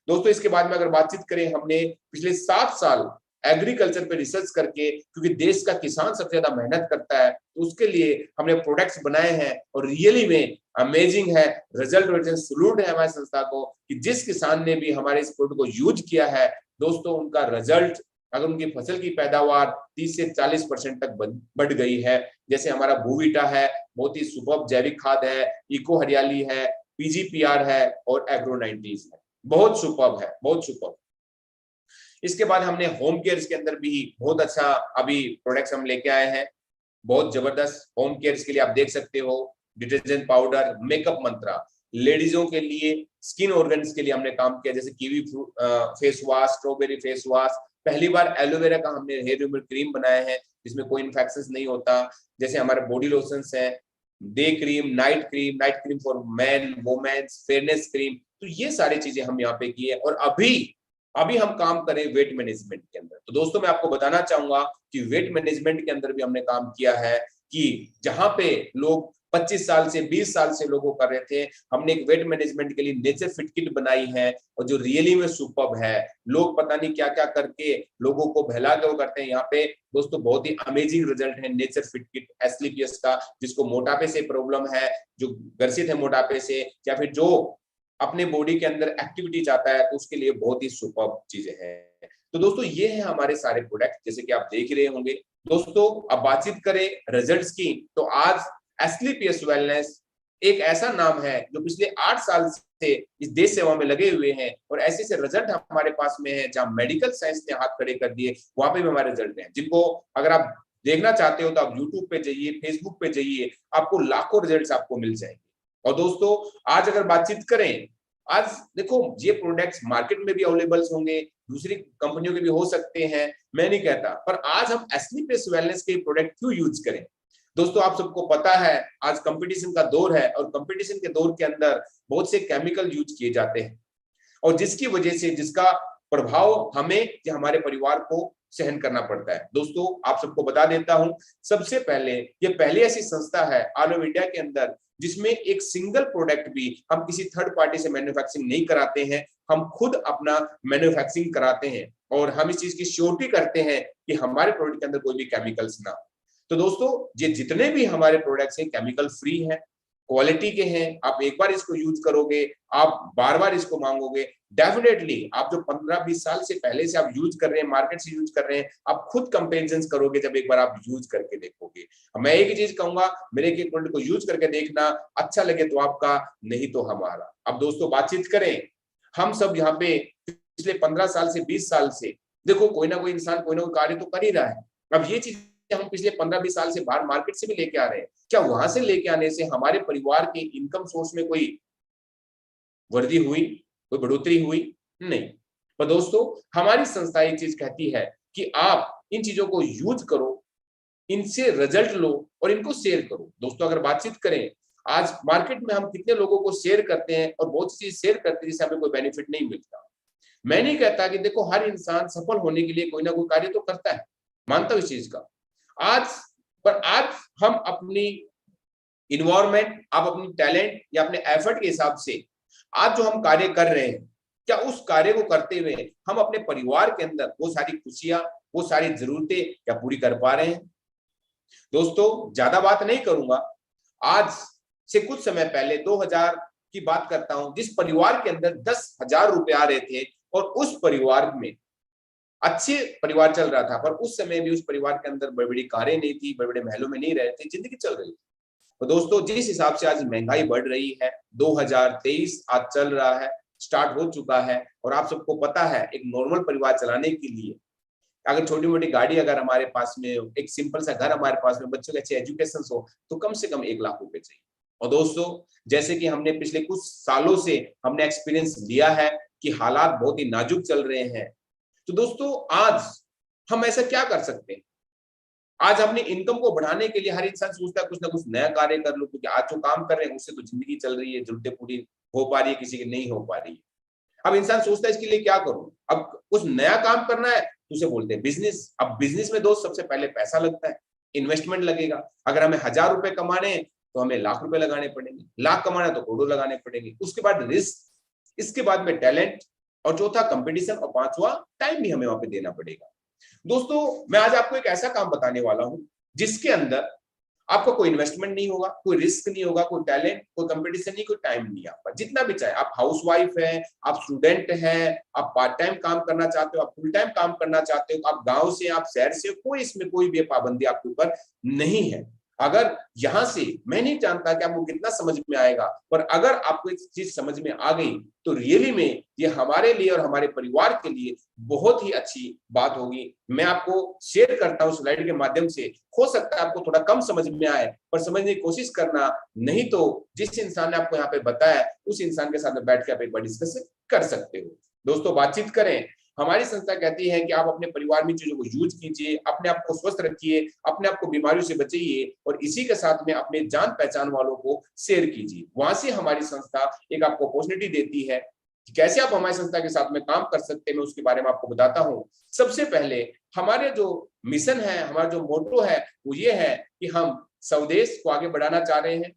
दोस्तों इसके बाद में अगर बातचीत करें, हमने पिछले 7 साल एग्रीकल्चर पे रिसर्च करके, क्योंकि देश का किसान सबसे ज्यादा मेहनत करता है, तो उसके लिए हमने प्रोडक्ट्स बनाए हैं और रियली में अमेजिंग है, रिजल्ट ओरिएंटेड सैल्यूट है हमारी संस्था को कि जिस किसान ने भी हमारे इस प्रोडक्ट को यूज किया है, दोस्तों उनका रिजल्ट, अगर उनकी फसल की पैदावार 30 से 40% तक बढ़ गई है। जैसे हमारा भूविटा है, बहुत ही सुपर्ब जैविक खाद है, इको हरियाली है, PGPR है और एग्रो 90s है। बहुत सुपर्ब है, बहुत सुपर्ब। इसके बाद हमने होम केयर के अंदर भी बहुत अच्छा अभी प्रोडक्ट्स हम लेके आए हैं, बहुत जबरदस्त। होम केयर के लिए आप देख सकते हो डिटर्जेंट पाउडर, मेकअप मंत्रा, लेडीजों के लिए स्किन ऑर्गन्स के लिए हमने काम किया, जैसे kiwi face wash, strawberry face wash. पहली बार एलोवेरा का हमने हेयर रिमूवल क्रीम बनाया है जिसमें कोई इन्फेक्शन नहीं होता। जैसे हमारे बॉडी लोशंस है, day cream, night cream for man womens, fairness cream. तो ये सारी चीजें हम यहाँ पे की है। और अभी अभी हम काम करें वेट मैनेजमेंट के अंदर। तो दोस्तों मैं आपको बताना चाहूंगा कि वेट मैनेजमेंट के अंदर भी हमने काम किया है कि जहां पे लोग 25 साल से 20 साल से लोगों कर रहे थे, हमने एक वेट मैनेजमेंट के लिए नेचर फिट किट बनाई है और जो रियली में सुपर्ब है। लोग पता नहीं क्या क्या करके लोगों को बहला के वो करते हैं। यहाँ पे दोस्तों बहुत ही अमेजिंग रिजल्ट है नेचर फिट किट एस्क्लेपियस का। जिसको मोटापे से प्रॉब्लम है, जो ग्रसित है मोटापे से, या फिर जो अपने बॉडी के अंदर एक्टिविटी चाहता है, तो उसके लिए बहुत ही सुपर्ब चीजें हैं। तो दोस्तों ये है हमारे सारे प्रोडक्ट, जैसे कि आप देख रहे होंगे। दोस्तों अब बातचीत करें रिजल्ट्स की, तो आज एस्क्लेपियस वेलनेस एक ऐसा नाम है जो पिछले 8 साल से इस देश सेवा में लगे हुए हैं और ऐसे ऐसे रिजल्ट हमारे पास में है जहां मेडिकल साइंस ने हाथ खड़े कर दिए, वहां पे भी हमारे रिजल्ट हैं, जिनको अगर आप देखना चाहते हो तो आप यूट्यूब पे जाइए, फेसबुक पे जाइए, आपको लाखों रिजल्ट्स आपको मिल जाएंगे। और दोस्तों आज अगर बातचीत करें, आज देखो ये प्रोडक्ट्स मार्केट में भी अवेलेबल होंगे, दूसरी कंपनियों के भी हो सकते हैं, मैं नहीं कहता, पर आज हम एस्क्लेपियस वेलनेस के प्रोडक्ट क्यों यूज करें। दोस्तों आप सबको पता है आज कंपटीशन का दौर है और कंपटीशन के दौर के अंदर बहुत से केमिकल यूज किए जाते हैं और जिसकी वजह से जिसका प्रभाव हमें या हमारे परिवार को सहन करना पड़ता है। दोस्तों आप सबको बता देता हूं, सबसे पहले ये पहली ऐसी संस्था है ऑल ओवर इंडिया के अंदर जिसमें एक सिंगल प्रोडक्ट भी हम किसी थर्ड पार्टी से मैन्युफैक्चरिंग नहीं कराते हैं, हम खुद अपना मैन्युफैक्चरिंग कराते हैं और हम इस चीज की श्योरिटी करते हैं कि हमारे प्रोडक्ट के अंदर कोई भी केमिकल्स ना। तो दोस्तों ये जितने भी हमारे प्रोडक्ट्स हैं केमिकल फ्री हैं, क्वालिटी के हैं। आप एक बार इसको यूज करोगे, आप बार बार इसको मांगोगे। डेफिनेटली आप जो 15-20 साल से पहले से आप यूज कर रहे हैं, मार्केट से यूज कर रहे हैं, आप खुद कंपेरिजन करोगे जब एक बार आप यूज करके देखोगे। मैं एक ही चीज कहूंगा, मेरे एक प्रोडक्ट को यूज करके देखना, अच्छा लगे तो आपका, नहीं तो हमारा। अब दोस्तों बातचीत करें, हम सब यहाँ पे पिछले 15 साल से 20 साल से देखो कोई ना कोई इंसान कोई ना कोई कार्य तो कर ही रहा है। अब ये चीज हम पिछले 15-20 साल से बाहर मार्केट से भी लेके आ रहे हैं, क्या वहां से लेके आने से हमारे परिवार के इनकम सोर्स में कोई वृद्धि हुई, कोई बढ़ोतरी हुई? नहीं। पर दोस्तों हमारी संस्था ये चीज कहती है कि आप इन चीजों को यूज करो, इनसे रिजल्ट लो और इनको शेयर करो। दोस्तों अगर बातचीत करें, आज मार्केट में हम कितने लोगों को शेयर करते हैं और बहुत सी चीज शेयर करते हैं जिससे हमें कोई बेनिफिट नहीं मिलता। मैं नहीं कहता कि देखो हर इंसान सफल होने के लिए कोई ना कोई कार्य तो करता है, मानता हूं इस चीज का। आज हम अपनी इन्वायरमेंट, आप अपनी टैलेंट या अपने एफर्ट के हिसाब से आज जो हम कार्य कर रहे हैं, क्या उस कार्य को करते हुए हम अपने परिवार के अंदर वो सारी खुशियां, वो सारी जरूरतें क्या पूरी कर पा रहे हैं? दोस्तों ज्यादा बात नहीं करूंगा, आज से कुछ समय पहले 2000 की बात करता हूं, जिस परिवार के अंदर 10,000 रुपए आ रहे थे और उस परिवार में अच्छे परिवार चल रहा था, पर उस समय भी उस परिवार के अंदर बड़ी बड़ी कारें नहीं थी, बड़े बड़े महलों में नहीं रहे थे, जिंदगी चल रही थी। तो दोस्तों जिस हिसाब से आज महंगाई बढ़ रही है, 2023 आज चल रहा है, स्टार्ट हो चुका है, और आप सबको पता है एक नॉर्मल परिवार चलाने के लिए अगर छोटी मोटी गाड़ी अगर हमारे पास में, एक सिंपल सा घर हमारे पास में, बच्चों की अच्छी एजुकेशन हो, तो कम से कम 1 लाख रुपए चाहिए। और दोस्तों जैसे कि हमने पिछले कुछ सालों से हमने एक्सपीरियंस लिया है कि हालात बहुत ही नाजुक चल रहे हैं, तो दोस्तों आज हम ऐसा क्या कर सकते हैं? आज अपनी इनकम को बढ़ाने के लिए हर इंसान सोचता है कुछ ना कुछ नया कार्य कर लो, क्योंकि आज जो काम कर रहे हैं उससे तो जिंदगी चल रही है, जरूरतें पूरी हो पा रही है, किसी की नहीं हो पा रही है। अब इंसान सोचता है इसके लिए क्या करूं, अब कुछ नया काम करना है तो उसे बोलते हैं बिजनेस। अब बिजनेस में दोस्त सबसे पहले पैसा लगता है, इन्वेस्टमेंट लगेगा। अगर हमें 1000 रुपए कमाने हैं तो हमें लाख रुपए लगाने पड़ेंगे, लाख कमाना तो करोड़ों लगाने पड़ेंगे। उसके बाद रिस्क, इसके बाद में टैलेंट, और चौथा कंपटीशन, और पांचवा टाइम भी हमें वहां पे देना पड़ेगा। दोस्तों मैं आज आपको एक ऐसा काम बताने वाला हूं जिसके अंदर आपका कोई इन्वेस्टमेंट नहीं होगा, कोई रिस्क नहीं होगा, कोई टैलेंट, कोई कंपटीशन नहीं, कोई टाइम नहीं। आपका जितना भी चाहे, आप हाउसवाइफ है, आप स्टूडेंट हैं, आप पार्ट टाइम काम करना चाहते हो, आप फुल टाइम काम करना चाहते हो, आप गांव से, आप शहर से, कोई इसमें कोई भी पाबंदी आपके ऊपर नहीं है। अगर यहां से, मैं नहीं जानता कि आपको कितना समझ में आएगा, पर अगर आपको एक चीज समझ में आ गई तो रियली में ये हमारे लिए और हमारे परिवार के लिए बहुत ही अच्छी बात होगी। मैं आपको शेयर करता हूं स्लाइड के माध्यम से, हो सकता है आपको थोड़ा कम समझ में आए, पर समझने की कोशिश करना, नहीं तो जिस इंसान ने आपको यहाँ पे बताया उस इंसान के साथ में बैठ के आप एक बार डिस्कस कर सकते हो। दोस्तों बातचीत करें। हमारी संस्था कहती है कि आप अपने परिवार में चीजों को यूज कीजिए, अपने आप को स्वस्थ रखिए, अपने आप को बीमारियों से बचाइए और इसी के साथ में अपने जान पहचान वालों को शेयर कीजिए। वहां से हमारी संस्था एक आपको अपॉर्चुनिटी देती है कि कैसे आप हमारी संस्था के साथ में काम कर सकते हैं, मैं उसके बारे में आपको बताता हूँ। सबसे पहले हमारे जो मिशन है, हमारा जो मोटो है वो ये है कि हम स्वदेश को आगे बढ़ाना चाह रहे हैं।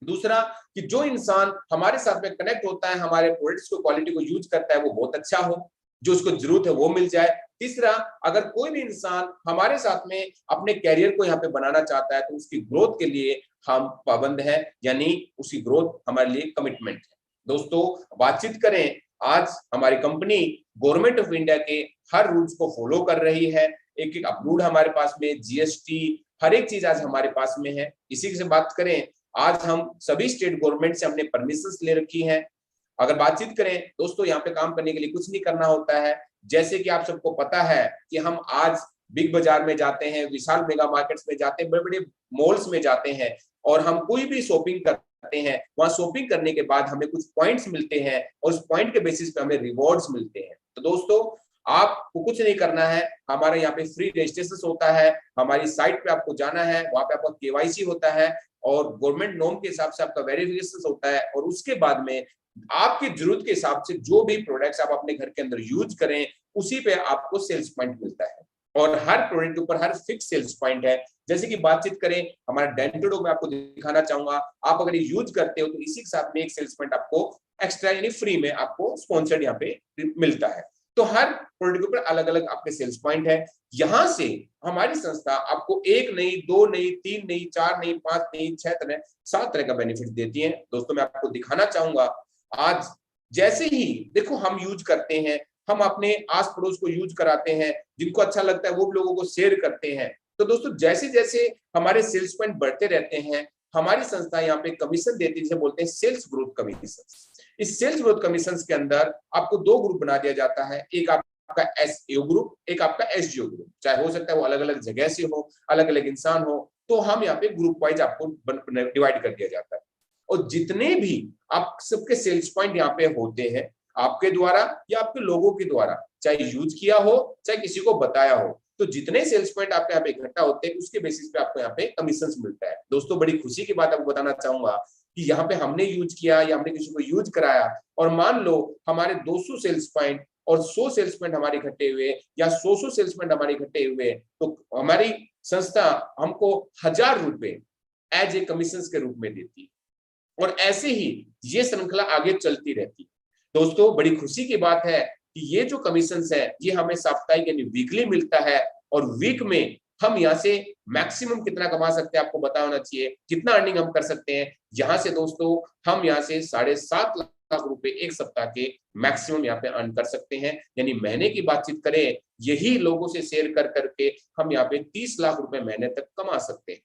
दूसरा कि जो इंसान हमारे साथ में कनेक्ट होता है, हमारे प्रोडक्ट्स को, क्वालिटी को यूज करता है, वो बहुत अच्छा हो, जो उसको जरूरत है वो मिल जाए। तीसरा, अगर कोई भी इंसान हमारे साथ में अपने कैरियर को यहाँ पे बनाना चाहता है तो उसकी ग्रोथ के लिए हम पाबंद है, यानी उसकी ग्रोथ हमारे लिए कमिटमेंट है। दोस्तों बातचीत करें। आज हमारी कंपनी गवर्नमेंट ऑफ इंडिया के हर रूल्स को फॉलो कर रही है। एक एक अप्रूव्ड हमारे पास में, जीएसटी, हर एक चीज आज हमारे पास में है। इसी से बात करें, आज हम सभी स्टेट गवर्नमेंट से हमने परमिशन ले रखी है। अगर बातचीत करें दोस्तों, यहाँ पे काम करने के लिए कुछ नहीं करना होता है। जैसे कि आप सबको पता है कि हम आज बिग बाजार में जाते हैं, विशाल मेगा मार्केट्स में जाते हैं, बड़े बड़े मॉल्स में जाते हैं और हम कोई भी शॉपिंग करते हैं, वहां शॉपिंग करने के बाद हमें कुछ पॉइंट्स मिलते हैं और उस पॉइंट के बेसिस पे हमें रिवॉर्ड्स मिलते हैं। तो दोस्तों आपको कुछ नहीं करना है, हमारे यहाँ पे फ्री रजिस्ट्रेशन होता है, हमारी साइट पे आपको जाना है, वहां पे आपका केवाईसी होता है और गवर्नमेंट नॉर्म के हिसाब से आपका वेरिफिकेशन होता है और उसके बाद में आपकी जरूरत के हिसाब से जो भी प्रोडक्ट्स आप अपने घर के अंदर यूज करें उसी पे आपको सेल्स पॉइंट मिलता है और हर प्रोडक्ट के ऊपर हर फिक्स सेल्स पॉइंट है। जैसे कि बातचीत करें, हमारा डेंटोडो में आपको दिखाना चाहूंगा, आप अगर ये यूज करते हो तो इसी के साथ में एक सेल्स पॉइंट आपको एक्स्ट्रा यानी फ्री में आपको स्पॉन्सर्ड यहाँ पे मिलता है। तो हर प्रोडक्ट के ऊपर अलग अलग आपके सेल्स पॉइंट है। यहां से हमारी संस्था आपको एक नहीं, दो नहीं, तीन नहीं, चार नहीं, पांच नहीं, 6 तरह, 7 तरह का बेनिफिट देती है। दोस्तों मैं आपको दिखाना चाहूंगा, आज जैसे ही देखो हम यूज करते हैं, हम अपने आस पड़ोस को यूज कराते हैं, जिनको अच्छा लगता है वो लोगों को शेयर करते हैं। तो दोस्तों जैसे जैसे हमारे सेल्स पॉइंट बढ़ते रहते हैं, हमारी संस्था यहाँ पे कमीशन देती है, जिसे बोलते हैं सेल्स ग्रोथ कमीशन। इस सेल्स ग्रोथ कमीशन के अंदर आपको 2 ग्रुप बना दिया जाता है, एक आपका एसएओ ग्रुप, एक आपका एसजीओ ग्रुप। चाहे हो सकता है वो अलग अलग जगह से हो, अलग अलग इंसान हो, तो हम यहाँ पे ग्रुप वाइज आपको डिवाइड कर दिया जाता है। और जितने भी आप सबके सेल्स पॉइंट यहाँ पे होते हैं, आपके द्वारा या आपके लोगों के द्वारा, चाहे यूज किया हो चाहे किसी को बताया हो, तो जितने सेल्स पॉइंट आपके यहाँ पे इकट्ठा होते हैं उसके बेसिस पे आपको यहाँ पे कमीशन मिलता है। दोस्तों बड़ी खुशी की बात आपको बताना चाहूंगा कि यहाँ पे हमने यूज किया या हमने किसी को यूज कराया और मान लो हमारे 200 सेल्स पॉइंट और 100 सेल्स पॉइंट हमारे इकट्ठे हुए या 100 सेल्स पॉइंट हमारे इकट्ठे हुए, तो हमारी संस्था हमको 1000 रुपए एज ए कमीशन के रूप में देती है और ऐसे ही ये श्रृंखला आगे चलती रहती। दोस्तों बड़ी खुशी की बात है कि ये जो कमीशन है ये हमें साप्ताहिक यानी वीकली मिलता है और वीक में हम यहाँ से मैक्सिमम कितना कमा सकते हैं आपको पता होना चाहिए, कितना अर्निंग हम कर सकते हैं। यहाँ से दोस्तों हम यहाँ से 7.5 लाख रुपए एक सप्ताह के मैक्सिमम यहाँ पे अर्न कर सकते हैं। यानी महीने की बातचीत करें, यही लोगों से शेयर कर करके हम यहाँ पे 30 लाख रुपए महीने तक कमा सकते हैं।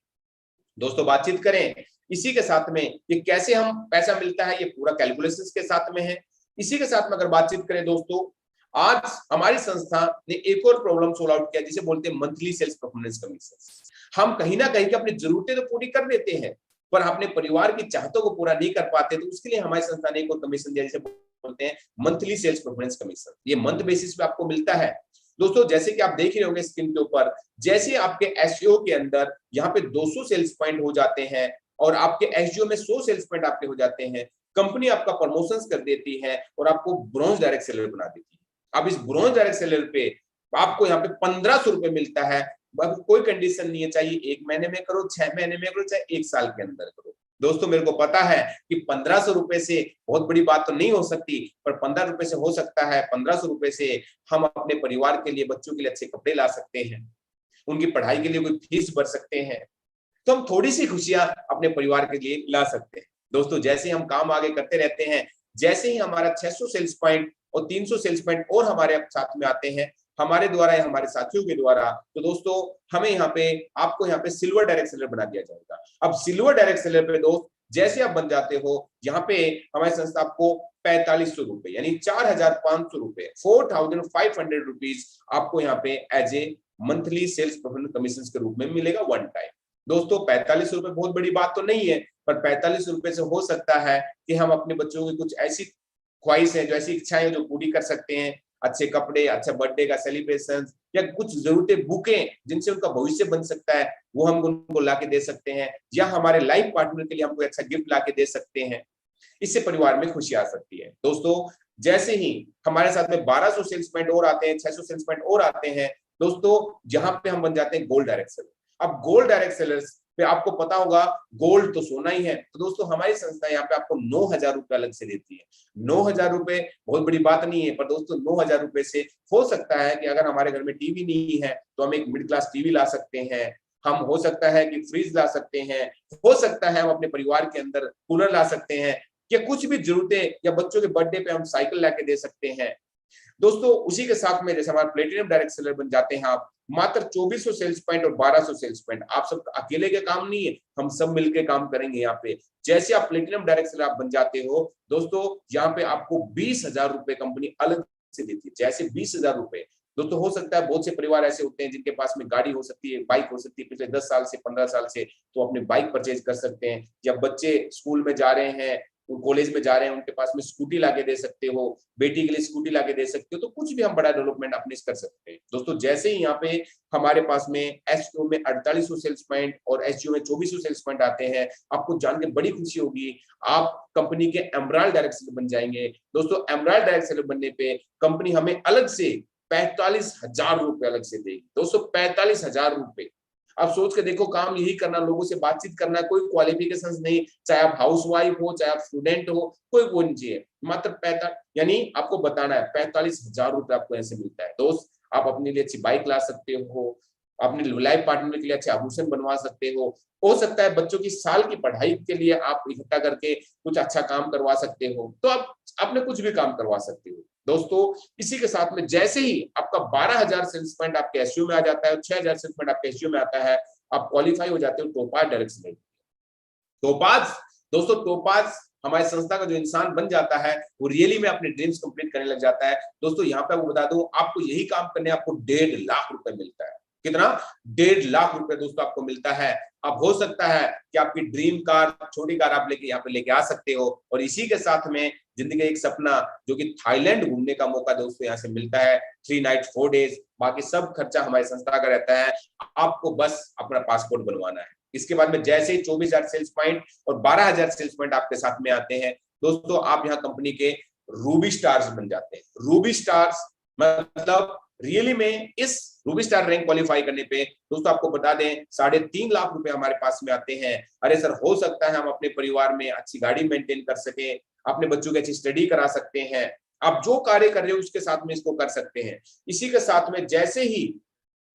दोस्तों बातचीत करें, इसी के साथ में ये कैसे हम पैसा मिलता है, ये पूरा कैलकुलेशंस के साथ में है। इसी के साथ में अगर बातचीत करें दोस्तों, आज हमारी संस्था ने एक और प्रॉब्लम सोल्व आउट किया जिसे बोलते हैं मंथली सेल्स परफॉर्मेंस कमीशन। हम कहीं ना कहीं अपनी जरूरतें तो पूरी कर देते हैं पर अपने परिवार की चाहतों को पूरा नहीं कर पाते, तो उसके लिए हमारी संस्था ने एक और कमीशन दिया जिसे बोलते हैं मंथली सेल्स परफॉर्मेंस कमीशन। ये मंथ बेसिस पे आपको मिलता है। दोस्तों जैसे कि आप देख रहे होंगे स्क्रीन के ऊपर, जैसे आपके एसईओ के अंदर यहाँ पे 200 सेल्स पॉइंट हो जाते हैं और आपके एसजीओ में 100 सेल्स पॉइंट आपके हो जाते हैं, कंपनी आपका प्रमोशंस कर देती है और आपको ब्रॉन्ज डायरेक्ट सेलर बना देती है। अब इस ब्रॉन्ज डायरेक्ट सेलर पे आपको यहाँ पे 1500 रुपए मिलता है। कोई कंडीशन नहीं है, चाहिए 1 महीने में करो, 6 महीने में करो, चाहे 1 साल के अंदर करो। दोस्तों मेरे को पता है कि 1500 रुपए से बहुत बड़ी बात तो नहीं हो सकती, पर 15 रुपए से हो सकता है। 1500 रुपए से हम अपने परिवार के लिए, बच्चों के लिए अच्छे कपड़े ला सकते हैं, उनकी पढ़ाई के लिए कोई फीस भर सकते हैं, तो हम थोड़ी सी खुशियां अपने परिवार के लिए ला सकते हैं। दोस्तों जैसे हम काम आगे करते रहते हैं, जैसे ही हमारा 600 सेल्स पॉइंट और 300 सेल्स पॉइंट और हमारे साथ में आते हैं, हमारे द्वारा या हमारे साथियों के द्वारा, तो दोस्तों हमें यहाँ पे आपको यहाँ पे सिल्वर डायरेक्ट सेलर बना दिया जाएगा। अब सिल्वर डायरेक्ट सेलर पे दोस्त जैसे आप बन जाते हो, यहाँ पे हमारी संस्था आपको 4500 रुपए यानी 4500 रुपए 4500 रुपीज आपको यहाँ पे as a monthly sales professional commission के रूप में मिलेगा वन टाइम। दोस्तों 45 रुपए बहुत बड़ी बात तो नहीं है, पर 45 रुपए से हो सकता है कि हम अपने बच्चों की कुछ ऐसी ख्वाहिश है, जो ऐसी इच्छाएं जो पूरी कर सकते हैं, अच्छे कपड़े, अच्छा बर्थडे का सेलिब्रेशन या कुछ जरूरतें बुकें जिनसे उनका भविष्य बन सकता है, वो हम उनको ला के दे सकते हैं, या हमारे लाइफ पार्टनर के लिए हम कोई अच्छा गिफ्ट ला के दे सकते हैं। इससे परिवार में खुशी आ सकती है। दोस्तों जैसे ही हमारे साथ में 1200 सेल्स पॉइंट और आते हैं, 600 सेल्स पॉइंट और आते हैं दोस्तों, जहां पे हम बन जाते हैं गोल्ड डायरेक्ट सेलर। अब गोल्ड डायरेक्ट सेलर्स पे आपको पता होगा गोल्ड तो सोना ही है, तो दोस्तों हमारी संस्था यहाँ पे आपको 9000 रुपए अलग से देती है। 9000 रुपए बहुत बड़ी बात नहीं है, पर दोस्तों 9000 रुपए से हो सकता है कि अगर हमारे घर में टीवी नहीं है तो हम एक मिडिल क्लास टीवी ला सकते हैं, हम हो सकता है कि फ्रिज ला सकते हैं, हो सकता है हम अपने परिवार के अंदर कूलर ला सकते हैं, या कुछ भी जरूरतें, या बच्चों के बर्थडे पे हम साइकिल ला के दे सकते हैं। दोस्तों उसी के साथ में जैसे हमारे प्लेटिनम डायरेक्ट सेलर बन जाते हैं आप, मात्र 2400 सेल्स पॉइंट और 1200 सेल्स पॉइंट, आप सब अकेले के काम नहीं है, हम सब मिलकर काम करेंगे यहाँ पे। जैसे आप प्लेटिनम डायरेक्ट सेलर आप बन जाते हो दोस्तों, यहाँ पे आपको 20,000 रुपए कंपनी अलग से देती है। जैसे 20,000 रुपए दोस्तों, हो सकता है बहुत से परिवार ऐसे होते हैं जिनके पास में गाड़ी हो सकती है, बाइक हो सकती है, पिछले 10 साल से 15 साल से, तो अपने बाइक परचेज कर सकते हैं, या बच्चे स्कूल में जा रहे हैं, कॉलेज में जा रहे हैं, उनके पास में स्कूटी लाके दे सकते हो, बेटी के लिए स्कूटी लाके दे सकते हो, तो कुछ भी हम बड़ा डेवलपमेंट अपने कर सकते हैं। दोस्तों जैसे ही यहाँ पे हमारे पास में एसजीओ में 4800 सेल्स पॉइंट और एसजीओ में 2400 सेल्स पॉइंट आते हैं, आपको जान के बड़ी खुशी होगी, आप कंपनी के एमराल्ड डायरेक्ट सेलर बन जाएंगे। दोस्तों एमराल्ड डायरेक्ट सेलर बनने पे कंपनी हमें अलग से 45,000 रुपए अलग से देगी। दोस्तों 45,000 रुपए, आप सोच के देखो, काम यही करना, लोगों से बातचीत करना, कोई क्वालिफिकेशंस नहीं, चाहे आप हाउस वाइफ हो, चाहे आप स्टूडेंट हो, कोई वो नहीं चाहिए, मात्र 45, यानी आपको बताना है 45,000 रुपए आपको ऐसे मिलता है। दोस्त आप अपने लिए अच्छी बाइक ला सकते हो, अपने लाइफ पार्टनर के लिए अच्छे आभूषण बनवा सकते हो सकता है बच्चों की साल की पढ़ाई के लिए आप इकट्ठा करके कुछ अच्छा काम करवा सकते हो, तो आप अपने कुछ भी काम करवा सकते हो। दोस्तों इसी के साथ में जैसे ही आपका 12,000 सेल्स पॉइंट आपके एसजीओ में आ जाता है, 6,000 सेल्स पॉइंट आपके एसजीओ में आता है, आप क्वालिफाई हो जाते हो टोपाज डायरेक्ट सेलर। टोपाज दोस्तों, टोपाज हमारी संस्था का जो इंसान बन जाता है वो रियली में अपने ड्रीम्स कंप्लीट करने लग जाता है। दोस्तों यहाँ पे आपको बता दूं, आपको यही काम करने आपको 1.5 लाख रुपए मिलता है। कितना? 1.5 लाख रुपए दोस्तों आपको मिलता है। अब हो सकता है कि आपकी ड्रीम कार, छोटी कार आप लेके यहाँ पे लेके आ सकते हो, और इसी के साथ में जिंदगी का एक सपना जो कि थाईलैंड घूमने का मौका दोस्तों यहाँ से मिलता है, 3 नाइट 4 डेज, बाकी सब खर्चा हमारी संस्था का रहता है, आपको बस अपना पासपोर्ट बनवाना है। इसके बाद में जैसे ही 24,000 सेल्स पॉइंट और 12,000 सेल्स पॉइंट आपके साथ में आते हैं दोस्तों, आप यहाँ कंपनी के रूबी स्टार्स बन जाते हैं। रूबी स्टार्स मतलब रियली में इस रूबी स्टार रैंक क्वालिफाई करने पे दोस्तों आपको बता दें 3.5 लाख रुपए हमारे पास में आते हैं। अरे सर, हो सकता है हम अपने परिवार में अच्छी गाड़ी मेंटेन कर सके, अपने बच्चों की अच्छी स्टडी करा सकते हैं, आप जो कार्य कर रहे हो उसके साथ में इसको कर सकते हैं। इसी के साथ में जैसे ही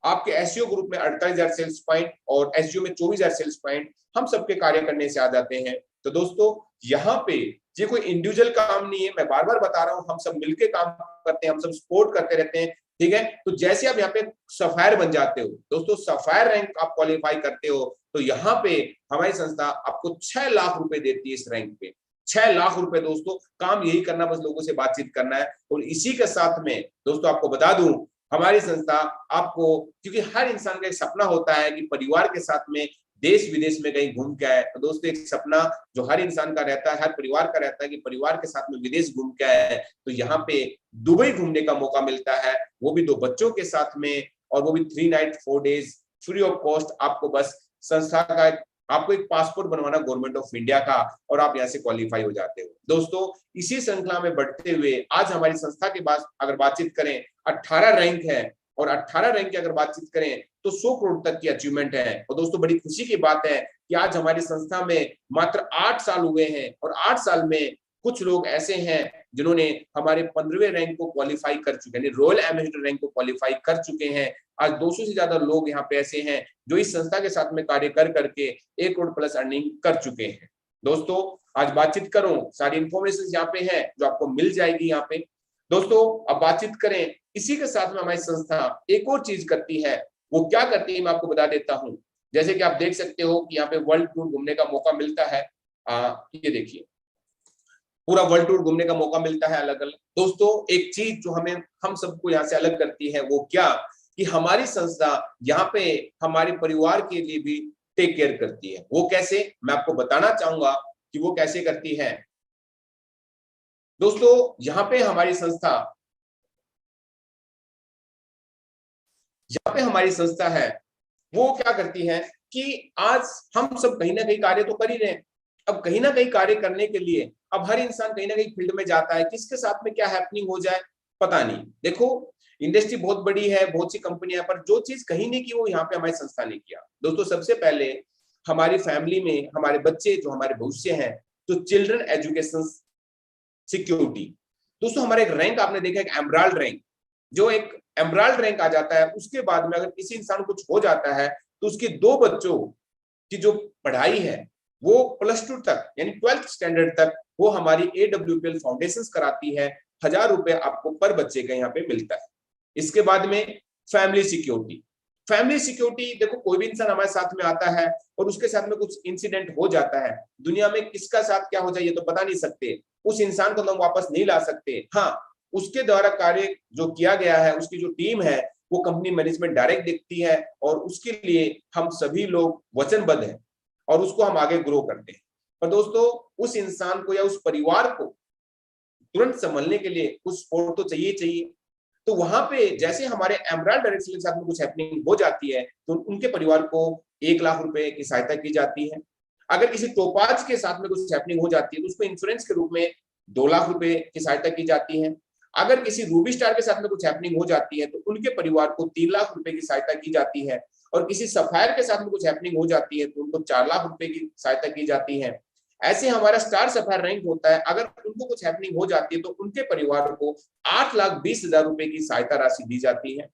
आपके एसईओ ग्रुप में 48,000 सेल्स पॉइंट और एसजीओ में 24,000 सेल्स पॉइंट हम सबके कार्य करने से आ जाते हैं, तो दोस्तों यहाँ पे ये कोई इंडिविजुअल काम नहीं है, मैं बार बार बता रहा हूँ, हम सब मिलके काम करते हैं, हम सब सपोर्ट करते रहते हैं, ठीक है। तो जैसे आप यहाँ पे सफायर बन जाते हो दोस्तों, सफायर रैंक आप क्वालिफाई करते हो, तो यहाँ पे हमारी संस्था आपको 6 लाख रुपए देती है इस रैंक पे। 6 लाख रुपए दोस्तों, काम यही करना, बस लोगों से बातचीत करना है। और इसी के साथ में दोस्तों आपको बता दूं, हमारी संस्था आपको, क्योंकि हर इंसान का एक सपना होता है कि परिवार के साथ में देश विदेश में कहीं घूम के आए, तो दोस्तों एक सपना जो हर इंसान का रहता है, हर परिवार का रहता है कि परिवार के साथ में विदेश घूम के आए, तो यहाँ पे दुबई घूमने का मौका मिलता है, वो भी 2 बच्चों के साथ में, और वो भी 3 night 4 days free of cost. आपको बस संस्था का आपको एक पासपोर्ट बनवाना गवर्नमेंट ऑफ इंडिया का, और आप यहाँ से क्वालिफाई हो जाते हो। दोस्तों इसी श्रृंखला में बढ़ते हुए आज हमारी संस्था के पास अगर बातचीत करें 18 रैंक है, और 18 रैंक की अगर बातचीत करें तो 100 करोड़ तक की अचीवमेंट है। और दोस्तों बड़ी खुशी की बात है कि आज हमारी संस्था में मात्र 8 साल हुए हैं, और 8 साल में कुछ लोग ऐसे हैं जिन्होंने हमारे 15वें रैंक को क्वालिफाई कर चुके हैं, रॉयल एम्बेसडर रैंक को क्वालिफाई कर चुके हैं। आज 200 से ज्यादा लोग यहाँ पे ऐसे हैं जो इस संस्था के साथ में कार्य कर करके 1 करोड़ प्लस अर्निंग कर चुके हैं। दोस्तों आज बातचीत करूं, सारी इंफॉर्मेशन यहाँ पे है जो आपको मिल जाएगी यहाँ पे। दोस्तों अब बातचीत करें, इसी के साथ में हमारी संस्था एक और चीज करती है। वो क्या करती है मैं आपको बता देता हूं। जैसे कि आप देख सकते हो कि यहाँ पे वर्ल्ड टूर घूमने का मौका मिलता है। ये देखिए, पूरा वर्ल्ड टूर घूमने का मौका मिलता है अलग अलग। दोस्तों एक चीज जो हम सबको यहाँ से अलग करती है वो क्या, कि हमारी संस्था यहाँ पे हमारे परिवार के लिए भी टेक केयर करती है। वो कैसे, मैं आपको बताना चाहूंगा कि वो कैसे करती है। दोस्तों यहाँ पे हमारी संस्था है, वो क्या करती है कि आज हम सब कहीं ना कहीं कार्य तो कर ही रहे हैं। अब कहीं ना कहीं कार्य करने के लिए अब हर इंसान कहीं ना कहीं फील्ड में जाता है, किसके साथ में क्या हैपनिंग हो जाए पता नहीं। देखो इंडस्ट्री बहुत बड़ी है, बहुत सी कंपनियां, पर जो चीज कहीं नहीं की वो यहाँ पे हमारी संस्था ने किया। दोस्तों सबसे पहले हमारी फैमिली में हमारे बच्चे जो हमारे भविष्य हैं, तो चिल्ड्रन एजुकेशन सिक्योरिटी। दोस्तों हमारा एक रैंक आपने देखा, एक एमराल्ड रैंक, जो एक एमराल्ड रैंक आ जाता है, उसके बाद में अगर किसी इंसान को कुछ हो जाता है तो उसके दो बच्चों की जो पढ़ाई है वो +2 तक यानी 12th स्टैंडर्ड तक वो हमारी AWPL फाउंडेशन कराती है। 1000 रुपए आपको पर बच्चे का यहाँ पे मिलता है। इसके बाद में फैमिली सिक्योरिटी। फैमिली सिक्योरिटी, देखो कोई भी इंसान हमारे साथ में आता है और उसके साथ में कुछ इंसिडेंट हो जाता है, दुनिया में किसका साथ क्या हो जाए ये तो बता नहीं सकते, उस इंसान को तो हम वापस नहीं ला सकते। हाँ, उसके द्वारा कार्य जो किया गया है, उसकी जो टीम है वो कंपनी मैनेजमेंट डायरेक्ट देखती है और उसके लिए हम सभी लोग वचनबद्ध हैं और उसको हम आगे ग्रो करते हैं। पर दोस्तों उस इंसान को या उस परिवार को तुरंत संभलने के लिए कुछ सपोर्ट तो चाहिए चाहिए। तो वहां पे जैसे हमारे एमराल्ड डायरेक्शन के साथ में कुछ हैपनिंग हो जाती है तो उनके परिवार को 1 लाख रुपए की सहायता की जाती है। अगर किसी टोपाज के साथ में कुछ हैपनिंग हो जाती है तो उसको इंश्योरेंस के रूप में 2 लाख रुपए की सहायता की जाती है। अगर किसी रूबी स्टार के साथ में कुछ हैपनिंग हो जाती है तो उनके परिवार को 3 लाख रुपए की सहायता की जाती है। और किसी सफायर के साथ में कुछ हैपनिंग हो जाती है तो उनको 4 लाख रुपए की सहायता की जाती है। ऐसे हमारा स्टार सफायर रैंक होता है, अगर उनको कुछ हैपनिंग हो जाती है तो उनके परिवार को 8,20,000 रुपए की सहायता राशि दी जाती है।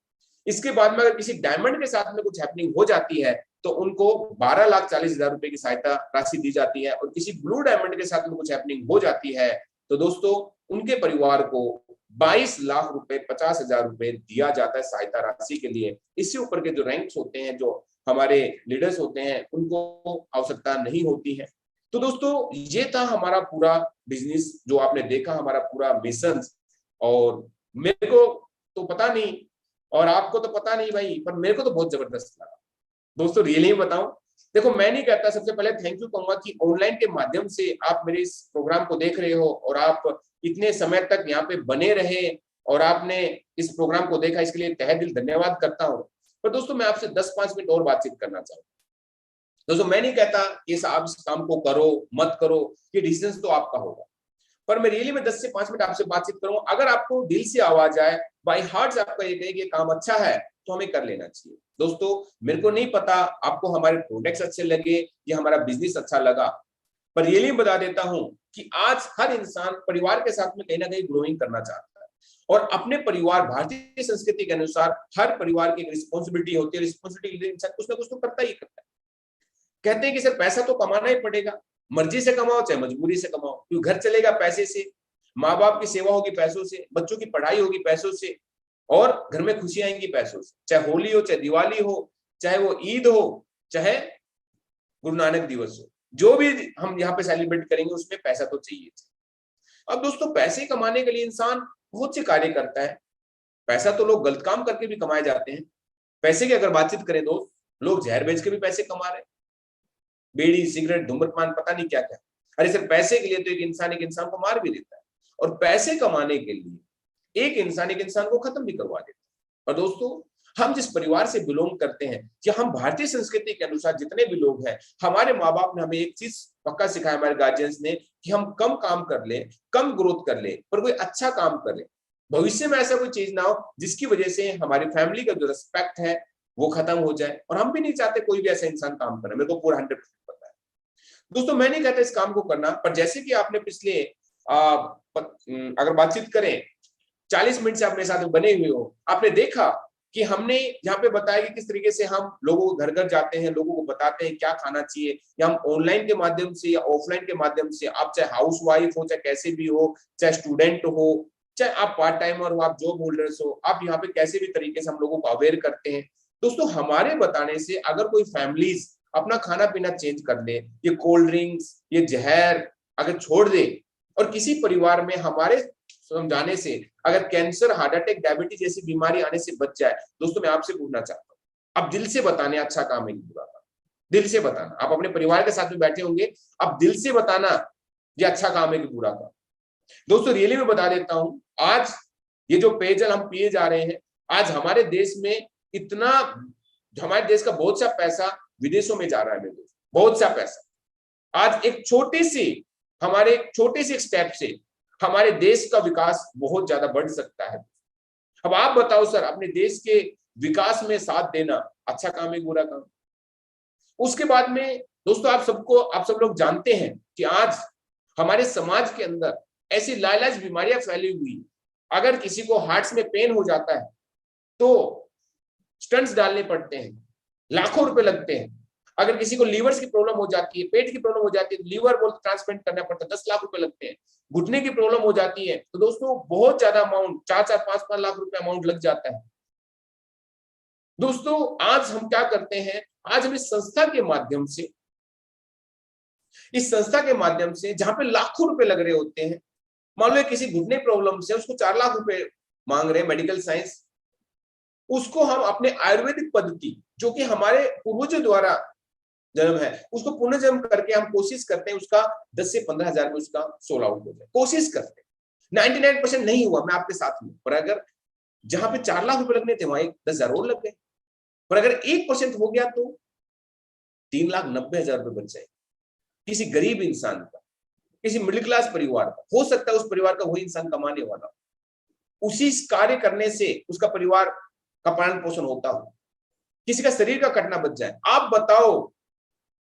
इसके बाद में अगर किसी डायमंड के साथ में कुछ हैपनिंग हो जाती है तो उनको 12,40,000 रुपए की सहायता राशि दी जाती है। और किसी ब्लू डायमंड के साथ में कुछ हैपनिंग हो जाती है तो दोस्तों उनके परिवार को 22,50,000 50,000 रुपए दिया जाता है सहायता राशि के लिए। इससे ऊपर के जो रैंक्स होते हैं, जो हमारे लीडर्स होते हैं, उनको आवश्यकता नहीं होती है। तो दोस्तों ये था हमारा पूरा बिजनेस, जो आपने देखा हमारा पूरा मिशन। और मेरे को तो पता नहीं और आपको तो पता नहीं भाई, पर मेरे को तो बहुत जबरदस्त लगा दोस्तों, रियली बताऊं। देखो मैं नहीं कहता, सबसे पहले थैंक यू कहूंगा कि ऑनलाइन के माध्यम से आप मेरे इस प्रोग्राम को देख रहे हो और आप इतने समय तक यहाँ पे बने रहे और आपने इस प्रोग्राम को देखा, इसके लिए तहे दिल धन्यवाद करता हूँ। पर दोस्तों मैं आपसे 10-5 मिनट और बातचीत करना चाहूंगा। दोस्तों मैं नहीं कहता कि आप इस काम को करो मत करो, ये डिसीजन तो आपका होगा, पर मैं रियली में 10 से 5 मिनट आपसे बातचीत करूंगा। अगर आपको दिल से आवाज आए, बाई हार्ट से आपका ये कहे कि ये काम अच्छा है, तो हमें कर लेना चाहिए। दोस्तों मेरे को नहीं पता आपको हमारे प्रोडक्ट्स अच्छे लगे या हमारा बिजनेस अच्छा लगा, पर रियली बता देता हूं कि आज हर इंसान परिवार के साथ में कहीं ना कहीं ग्रोइंग करना चाहता है और अपने परिवार, भारतीय संस्कृति के अनुसार हर परिवार की एक रिस्पॉन्सिबिलिटी होती है। रिस्पॉन्सिबिलिटी इंसान कुछ ना कुछ तो करता ही करता है। कहते हैं कि सर पैसा तो कमाना ही पड़ेगा, मर्जी से कमाओ चाहे मजबूरी से कमाओ, क्योंकि घर चलेगा पैसे से, माँ बाप की सेवा होगी पैसों से, बच्चों की पढ़ाई होगी पैसों से, और घर में खुशियां आएंगी पैसों से। चाहे होली हो, चाहे दिवाली हो, चाहे वो ईद हो, चाहे गुरु नानक दिवस हो, जो भी हम यहाँ पे सेलिब्रेट करेंगे उसमें पैसा तो चाहिए। अब दोस्तों पैसे कमाने के लिए इंसान बहुत से कार्य करता है। पैसा तो लोग गलत काम करके भी कमाए जाते हैं। पैसे की अगर बातचीत करें दोस्त, लोग जहर बेच के भी पैसे कमा रहे हैं, बीड़ी सिगरेट धूम्रपान पता नहीं क्या क्या। अरे सर पैसे के लिए तो एक इंसान को मार भी देता है, और पैसे कमाने के लिए एक इंसान को खत्म भी करवा देता है। और दोस्तों हम जिस परिवार से बिलोंग करते हैं, या हम भारतीय संस्कृति के अनुसार जितने भी लोग हैं, हमारे माँ बाप ने हमें एक चीज पक्का सिखाया, हमारे गार्जियंस ने, कि हम कम काम कर ले, कम ग्रोथ कर ले, पर कोई अच्छा काम कर ले। भविष्य में ऐसा कोई चीज ना हो जिसकी वजह से हमारी फैमिली का जो रिस्पेक्ट है वो खत्म हो जाए, और हम भी नहीं चाहते कोई भी ऐसा इंसान काम करे। मेरे को पूरा 100% पता है। दोस्तों मैं नहीं कहता इस काम को करना, पर जैसे कि आपने पिछले अगर बातचीत करें 40 मिनट से अपने साथ बने हुए हो, आपने देखा कि हमने यहाँ पे बताया कि किस तरीके से हम लोगों को घर घर जाते हैं, लोगों को बताते हैं क्या खाना चाहिए, या हम ऑनलाइन के माध्यम से या ऑफलाइन के माध्यम से, आप चाहे हाउस वाइफ हो, चाहे कैसे भी हो, चाहे स्टूडेंट हो, चाहे आप पार्ट टाइमर हो, आप जॉब होल्डर्स हो, आप यहाँ पे कैसे भी तरीके से हम लोगों को अवेयर करते हैं। दोस्तों हमारे बताने से अगर कोई फैमिलीज अपना खाना पीना चेंज कर ले, ये कोल्ड ड्रिंक्स, ये जहर अगर छोड़ दे, और किसी परिवार में हमारे समझाने से अगर कैंसर, हार्ट अटैक, डायबिटीज जैसी बीमारी आने से बच जाए, दोस्तों मैं आपसे पूछना चाहता हूँ, आप दिल से बताने अच्छा काम है कि बुरा काम? दिल से बताना। आप अपने परिवार के साथ में बैठे होंगे, आप दिल से बताना ये अच्छा काम है कि बुरा काम। दोस्तों रियली मैं बता देता हूं, आज ये जो पेयजल हम पिए जा रहे हैं, आज हमारे देश में इतना, हमारे देश का बहुत सा पैसा विदेशों में जा रहा है मेरे दोस्त, बहुत सा पैसा। आज एक छोटी सी, हमारे एक छोटे से स्टेप से हमारे देश का विकास बहुत ज्यादा बढ़ सकता है। अब आप बताओ सर, अपने देश के विकास में साथ देना अच्छा काम है बुरा काम? उसके बाद में दोस्तों आप सब लोग जानते हैं कि आज हमारे समाज के अंदर ऐसी लाइलाज बीमारियां फैली हुई। अगर किसी को हार्ट में पेन हो जाता है तो स्टंट्स डालने पड़ते हैं, लाखों रुपए लगते हैं। अगर किसी को लीवर की प्रॉब्लम हो जाती है, पेट की प्रॉब्लम हो जाती है, लीवर बोल ट्रांसप्लांट करना पड़ता है, 10 लाख रुपए लगते हैं। घुटने की प्रॉब्लम हो जाती है तो दोस्तों बहुत ज्यादा अमाउंट, 4-5 लाख रुपए अमाउंट लग जाता है। दोस्तों आज हम क्या करते हैं, आज हम इस संस्था के माध्यम से, जहां पे लाखों रुपए लग रहे होते हैं, मान लो किसी घुटने प्रॉब्लम से उसको 4 लाख रुपए मांग रहे हैं मेडिकल साइंस, उसको हम अपने आयुर्वेदिक पद्धति जो कि हमारे पूर्वजों द्वारा जन्म है, उसको पुनर्जन्म करके हम कोशिश करते हैं उसका 10 से 15 हजार में उसका सोल आउट हो जाए। कोशिश करते हैं, 99% नहीं हुआ, मैं आपके साथ हूं, पर अगर जहां पे 4 लाख रुपए लगने थे वहां 10 हजार और लग गए, पर अगर 1% हो गया तो 3,90,000 रुपए बच जाए। किसी गरीब इंसान का, किसी मिडिल क्लास परिवार का, हो सकता है उस परिवार का वही इंसान कमाने वाला, उसी कार्य करने से उसका परिवार का पालन पोषण होता हो, किसी का शरीर का कटना बच जाए। आप बताओ,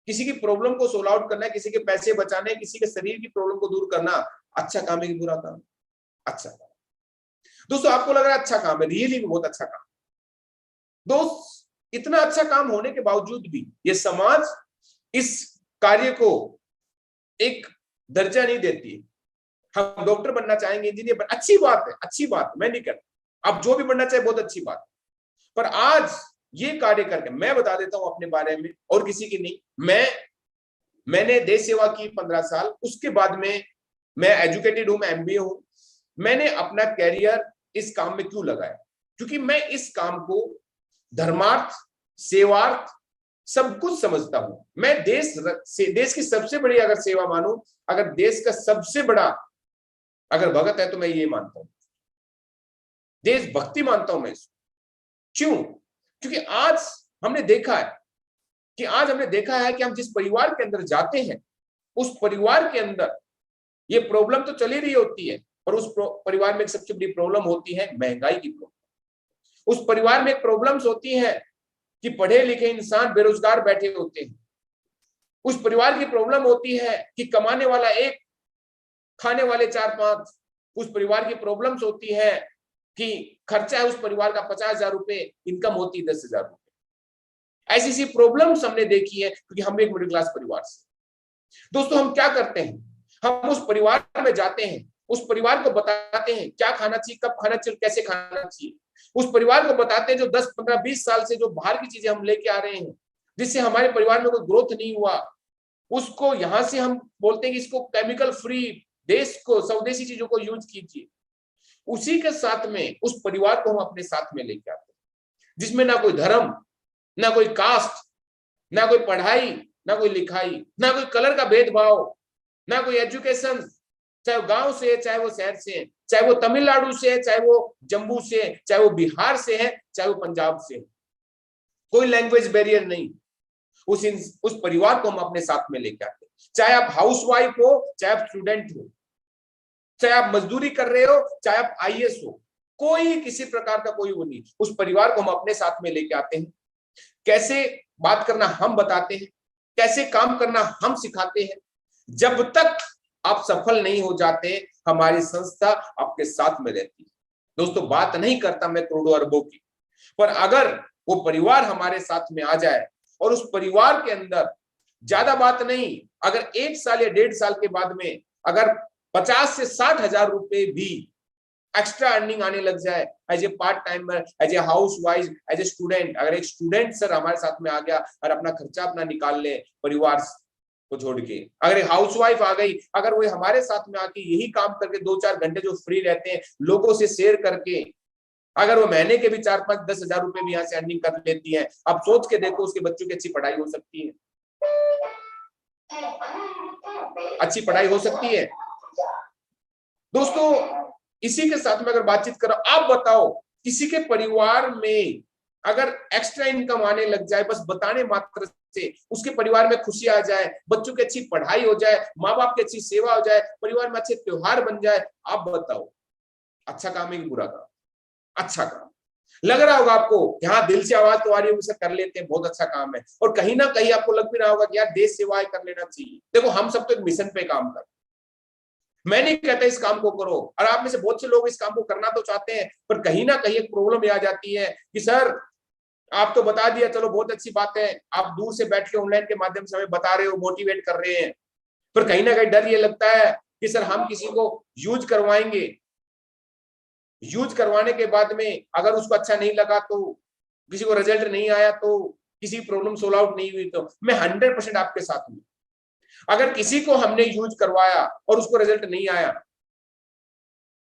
किसी की प्रॉब्लम को सोल्व आउट करना है, किसी के पैसे बचाने, किसी के शरीर की प्रॉब्लम को दूर करना अच्छा काम है कि बुरा काम? अच्छा काम। दोस्तों आपको लग रहा है अच्छा काम है, रियली बहुत अच्छा काम। दोस्त इतना अच्छा काम होने के बावजूद भी ये समाज इस कार्य को एक दर्जा नहीं देती। हम डॉक्टर बनना चाहेंगे, इंजीनियर बनना, अच्छी बात है, अच्छी बात, मैं नहीं कहता, आप जो भी बनना चाहे बहुत अच्छी बात, पर आज ये कार्य करके मैं बता देता हूं अपने बारे में और किसी की नहीं, मैंने देश सेवा की 15 साल, उसके बाद में मैं एजुकेटेड हूं, मैं एमबीए हूं। मैंने अपना कैरियर इस काम में क्यों लगाया? क्योंकि मैं इस काम को धर्मार्थ, सेवार्थ सब कुछ समझता हूं। मैं देश की सबसे बड़ी अगर सेवा मानूं, अगर देश का सबसे बड़ा अगर भगत है तो मैं ये मानता हूं, देशभक्ति मानता हूं मैं इसको। क्यों? क्योंकि आज हमने देखा है कि हम जिस परिवार के अंदर जाते हैं, उस परिवार के अंदर ये प्रॉब्लम तो चली रही होती है, और उस परिवार में एक सबसे बड़ी प्रॉब्लम होती है महंगाई की प्रॉब्लम। उस परिवार में एक प्रॉब्लम्स होती है कि पढ़े लिखे इंसान बेरोजगार बैठे होते हैं। उस परिवार की प्रॉब्लम होती है कि कमाने वाला एक, खाने वाले 4-5। उस परिवार की प्रॉब्लम्स होती है कि खर्चा है उस परिवार का 50,000 रुपए, इनकम होती है 10,000 रुपए। ऐसी सी प्रॉब्लम्स हमने देखी है, क्योंकि हम एक मिडिल क्लास परिवार से। दोस्तों हम क्या करते हैं, हम उस परिवार में जाते हैं, उस परिवार को बताते हैं क्या खाना चाहिए, कब खाना चाहिए, कैसे खाना चाहिए। उस परिवार को बताते हैं जो 10, 15, 20 साल से जो बाहर की चीजें हम लेके आ रहे हैं, जिससे हमारे परिवार में कोई ग्रोथ नहीं हुआ, उसको यहां से हम बोलते हैं कि इसको केमिकल फ्री, देश को स्वदेशी चीजों को यूज कीजिए। उसी के साथ में उस परिवार को हम अपने साथ में लेके आते हैं, जिसमें ना कोई धर्म, ना कोई कास्ट, ना कोई पढ़ाई, ना कोई लिखाई, ना कोई कलर का भेदभाव, ना कोई एजुकेशन, चाहे वो गांव से है, चाहे वो शहर से है, चाहे वो तमिलनाडु से है, चाहे वो जम्मू से है, चाहे वो बिहार से है, चाहे वो पंजाब से है, कोई लैंग्वेज बैरियर नहीं। उस परिवार को हम अपने साथ में लेके आते हैं। चाहे आप हाउसवाइफ हो, चाहे आप स्टूडेंट हो, चाहे आप मजदूरी कर रहे हो, चाहे आप आईएएस हो, कोई किसी प्रकार का कोई वो नहीं, उस परिवार को हम अपने साथ में लेके आते हैं। कैसे बात करना हम बताते हैं, कैसे काम करना हम सिखाते हैं। जब तक आप सफल नहीं हो जाते, हमारी संस्था आपके साथ में रहती है। दोस्तों बात नहीं करता मैं करोड़ों अरबों की, पर अगर वो परिवार हमारे साथ में आ जाए और उस परिवार के अंदर ज्यादा बात नहीं, अगर 1 साल या 1.5 साल के बाद में अगर 50 से 60 हजार रुपए भी एक्स्ट्रा अर्निंग आने लग जाए as a part timer, as a housewife, as a student. अगर एक स्टूडेंट सर हमारे साथ में आ गया और अपना खर्चा अपना निकाल ले परिवार को छोड़ के, अगर एक हाउस वाइफ आ गई, अगर वो हमारे साथ में आके यही काम करके 2-4 घंटे जो फ्री रहते हैं लोगों से शेयर करके, अगर वो महीने के भी 4-5-10 हजार रुपए भी यहाँ से अर्निंग कर लेती है, आप सोच के देखो उसके बच्चों की अच्छी पढ़ाई हो सकती है, अच्छी पढ़ाई हो सकती है। दोस्तों इसी के साथ में अगर बातचीत करो, आप बताओ किसी के परिवार में अगर एक्स्ट्रा इनकम आने लग जाए, बस बताने मात्र से उसके परिवार में खुशी आ जाए, बच्चों की अच्छी पढ़ाई हो जाए, माँ बाप की अच्छी सेवा हो जाए, परिवार में अच्छे त्योहार बन जाए, आप बताओ अच्छा काम है कि बुरा काम? अच्छा काम लग रहा होगा आपको, यहाँ दिल से आवाज तो आ रही है उसे कर लेते हैं, बहुत अच्छा काम है, और कहीं ना कहीं आपको लग भी रहा होगा कि यार देश सेवाएं कर लेना चाहिए। देखो हम सब तो एक मिशन पे काम कर, मैं नहीं कहता इस काम को करो, और आप में से बहुत से लोग इस काम को करना तो चाहते हैं, पर कहीं ना कहीं एक प्रॉब्लम आ जाती है कि सर आप तो बता दिया, चलो बहुत अच्छी बात है, आप दूर से बैठ के ऑनलाइन के माध्यम से हमें बता रहे हो, मोटिवेट कर रहे हैं, पर कहीं ना कहीं डर ये लगता है कि सर हम किसी को यूज करवाएंगे, यूज करवाने के बाद में अगर उसको अच्छा नहीं लगा तो, किसी को रिजल्ट नहीं आया तो, किसी प्रॉब्लम सोल्व आउट नहीं हुई तो, मैं 100% आपके साथ हूं। अगर किसी को हमने यूज करवाया और उसको रिजल्ट नहीं आया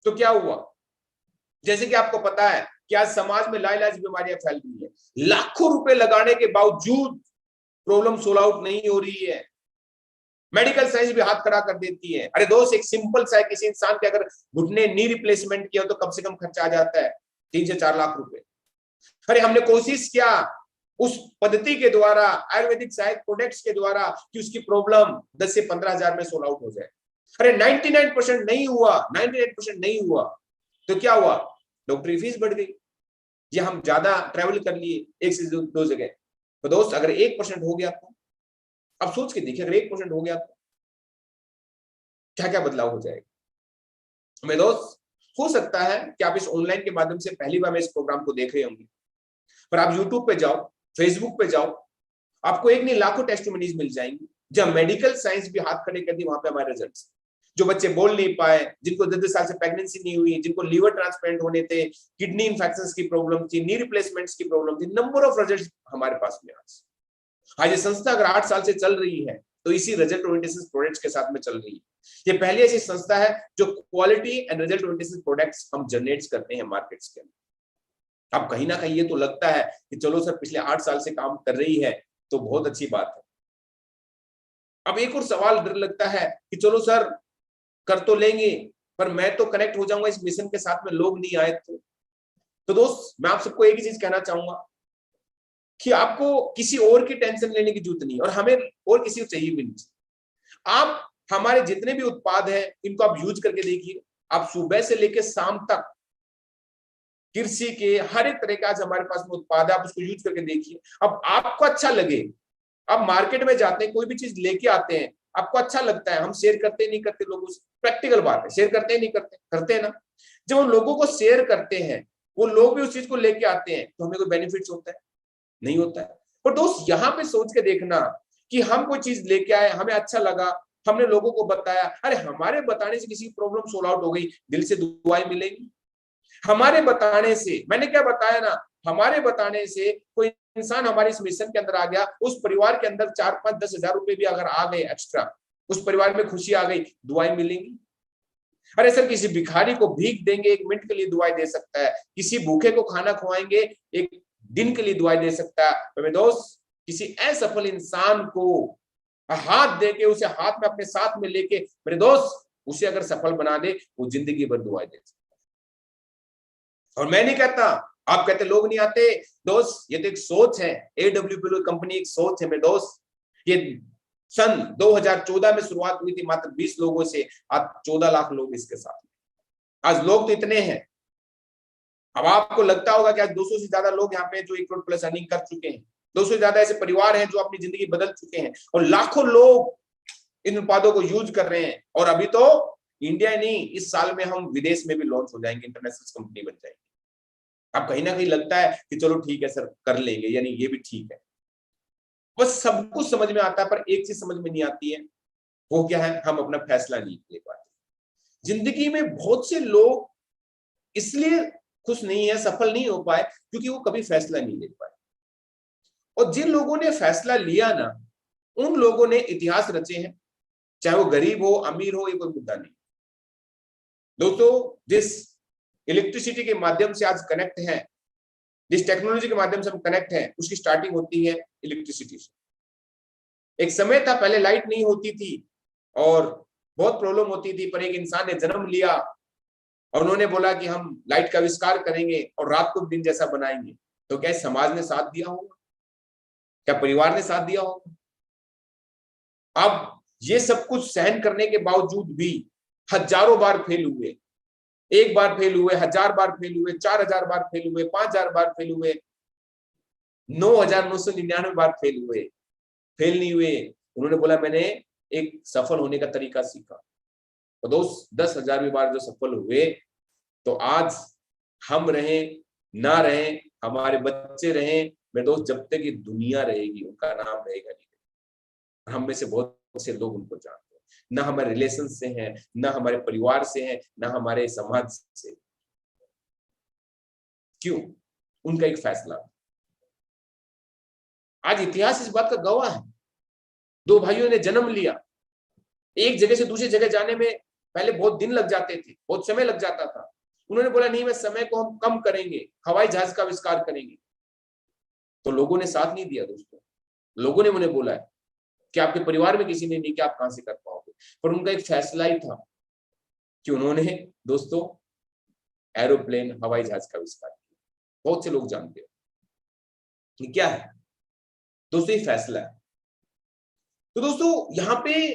तो क्या हुआ? जैसे कि आपको पता है कि आज समाज में लाइलाज बीमारियां फैल रही है, लाखों रुपए लगाने के बावजूद प्रॉब्लम सोल्व आउट नहीं हो रही है, मेडिकल साइंस भी हाथ खड़ा कर देती है। अरे दोस्त एक सिंपल सा है, किसी इंसान के अगर घुटने नी रिप्लेसमेंट किया तो कम से कम खर्चा आ जाता है 3 से 4 लाख रुपए। अरे हमने कोशिश किया उस पद्धति के द्वारा, आयुर्वेदिक सहायक प्रोडक्ट्स के द्वारा, कि उसकी प्रॉब्लम 10 से 15 हजार में सोल्व आउट हो जाए। अरे 99% नहीं हुआ, 99% नहीं हुआ, तो क्या हुआ? डॉक्टरी फीस बढ़ गई, या हम ज्यादा ट्रेवल कर लिए एक से दो जगह। तो दोस्त अगर 1% हो गया तो अब सोच के देखिए, अगर 1% हो गया तो क्या क्या बदलाव हो जाएगा? मेरे दोस्त हो सकता है कि आप इस ऑनलाइन के माध्यम से पहली बार मैं इस प्रोग्राम को देख रहे होंगे, पर आप यूट्यूब पे जाओ, फेसबुक पे जाओ, आपको एक नहीं लाखों टेस्टिमोनीज मिल जाएंगी जहां मेडिकल साइंस भी हाथ खड़े कर दी, वहां पे हमारे रिजल्ट्स, जो बच्चे बोल नहीं पाए, जिनको 10 साल से प्रेगनेंसी नहीं हुई, जिनको लीवर ट्रांसप्लांट होने थे, किडनी इंफेक्शंस की प्रॉब्लम थी, नी रिप्लेसमेंट्स की प्रॉब्लम थी, नंबर ऑफ रिजल्ट्स हमारे पास में आज ये संस्था अगर 8 साल से चल रही है तो इसी रिजल्ट ओरिएंटेशन प्रोडक्ट्स के साथ में चल रही है। ये पहली ऐसी संस्था है जो quality and result orientation products हम जनरेट करते हैं मार्केट्स के अंदर। अब कहीं ना कहीं ये तो लगता है कि चलो सर पिछले 8 साल से काम कर रही है तो बहुत अच्छी बात है। अब एक और सवाल डर लगता है कि चलो सर कर तो लेंगे, पर मैं तो कनेक्ट हो जाऊंगा इस मिशन के साथ में, लोग नहीं आए तो दोस्त मैं आप सबको एक ही चीज कहना चाहूंगा कि आपको किसी और की टेंशन लेने की जरूरत नहीं, और हमें और किसी को चाहिए भी नहीं। आप हमारे जितने भी उत्पाद हैं इनको आप यूज करके देखिए, आप सुबह से लेकर शाम तक कृषि के हर एक तरह का आज हमारे पास में उत्पाद है, आप उसको यूज करके देखिए। अब आपको अच्छा लगे, आप मार्केट में जाते हैं कोई भी चीज लेके आते हैं, आपको अच्छा लगता है, हम शेयर करते नहीं करते लोगों से, प्रैक्टिकल बात है, शेयर करते नहीं करते, करते हैं ना। जब हम लोगों को शेयर करते हैं वो लोग भी उस चीज को लेके आते हैं तो हमें कोई बेनिफिट्स होता है? नहीं होता है। पर दोस्त यहाँ पे सोच के देखना कि हम कोई चीज लेके आए, हमें अच्छा लगा, हमने लोगों को बताया, अरे हमारे बताने से किसी की प्रॉब्लम सोल्व आउट हो गई, दिल से दुआएं मिलेंगी। हमारे बताने से, मैंने क्या बताया ना, हमारे बताने से कोई इंसान हमारे इस मिशन के अंदर आ गया, उस परिवार के अंदर 4-5-10 हजार रुपए भी अगर आ गए एक्स्ट्रा, उस परिवार में खुशी आ गई, दुआएं मिलेंगी। अरे सर किसी भिखारी को भीख देंगे 1 मिनट के लिए दुआएं दे सकता है, किसी भूखे को खाना खवाएंगे 1 दिन के लिए दुआएं दे सकता है। तो मेरे दोस्त किसी असफल इंसान को हाथ दे के उसे हाथ में अपने साथ में लेके मेरे दोस्त उसे अगर सफल बना दे, वो जिंदगी भर दुआएं दे सकता है। और मैं नहीं कहता, आप कहते लोग नहीं आते, दोस्त ये तो एक सोच है, AWP कंपनी एक सोच है मेरे दोस्त। ये सन 2014 में शुरुआत हुई थी मात्र 20 लोगों से, आज 14 लाख लोग इसके साथ। आज लोग तो इतने हैं, अब आपको लगता होगा कि आज 200 से ज्यादा लोग यहाँ पे जो 1 करोड़ प्लस अर्निंग कर चुके हैं, 200 से ज्यादा ऐसे परिवार हैं जो अपनी जिंदगी बदल चुके हैं, और लाखों लोग इन उत्पादों को यूज कर रहे हैं। और अभी तो इंडिया नहीं, इस साल में हम विदेश में भी लॉन्च हो जाएंगे, इंटरनेशनल कंपनी बन जाएंगे। अब कहीं ना कहीं लगता है कि चलो ठीक है सर कर लेंगे, यानी ये भी ठीक है, बस सब कुछ समझ में आता है, पर एक चीज समझ में नहीं आती है, वो क्या है? हम अपना फैसला नहीं ले पाते। जिंदगी में बहुत से लोग इसलिए खुश नहीं है, सफल नहीं हो पाए, क्योंकि वो कभी फैसला नहीं ले पाए। और जिन लोगों ने फैसला लिया ना, उन लोगों ने इतिहास रचे हैं, चाहे वो गरीब हो अमीर हो, ये कोई मुद्दा नहीं। दोस्तों, जिस इलेक्ट्रिसिटी के माध्यम से आज कनेक्ट है, जिस टेक्नोलॉजी के माध्यम से हम कनेक्ट हैं, उसकी स्टार्टिंग होती है इलेक्ट्रिसिटी से। एक समय था पहले लाइट नहीं होती थी और बहुत प्रॉब्लम होती थी, पर एक इंसान ने जन्म लिया और उन्होंने बोला कि हम लाइट का आविष्कार करेंगे और रात को दिन जैसा बनाएंगे। तो क्या समाज ने साथ दिया होगा? क्या परिवार ने साथ दिया होगा? अब ये सब कुछ सहन करने के बावजूद भी हजारों बार फेल हुए, एक बार फेल हुए, 1000 बार फेल हुए, 4000 बार फेल हुए, 5000 बार फेल हुए, 9999 बार फेल हुए, फेल नहीं हुए। उन्होंने बोला मैंने एक सफल होने का तरीका सीखा। और दोस्त 10,000वीं बार जो सफल हुए, तो आज हम रहें ना रहें, हमारे बच्चे रहें, मेरे दोस्त, जब तक ये दुनिया रहेगी उनका नाम रहेगा नहीं। हम में से बहुत से लोग उनको जानते हैं, ना हमारे रिलेशन से हैं, ना हमारे परिवार से हैं, ना हमारे समाज से। क्यों? उनका एक फैसला। आज इतिहास इस बात का गवाह है। दो भाइयों ने जन्म लिया, एक जगह से दूसरी जगह जाने में पहले बहुत दिन लग जाते थे, बहुत समय लग जाता था। उन्होंने बोला नहीं, मैं समय को हम कम करेंगे, हवाई जहाज का आविष्कार करेंगे। तो लोगों ने साथ नहीं दिया दोस्तों। लोगों ने उन्हें बोला है कि आपके परिवार में किसी ने नहीं कि आप कहां से कर पाओगे। पर उनका एक फैसला ही था कि उन्होंने दोस्तों एरोप्लेन, हवाई जहाज का आविष्कार किया। बहुत से लोग जानते हैं कि क्या है दोस्तों, ये फैसला है। तो दोस्तों, यहां पे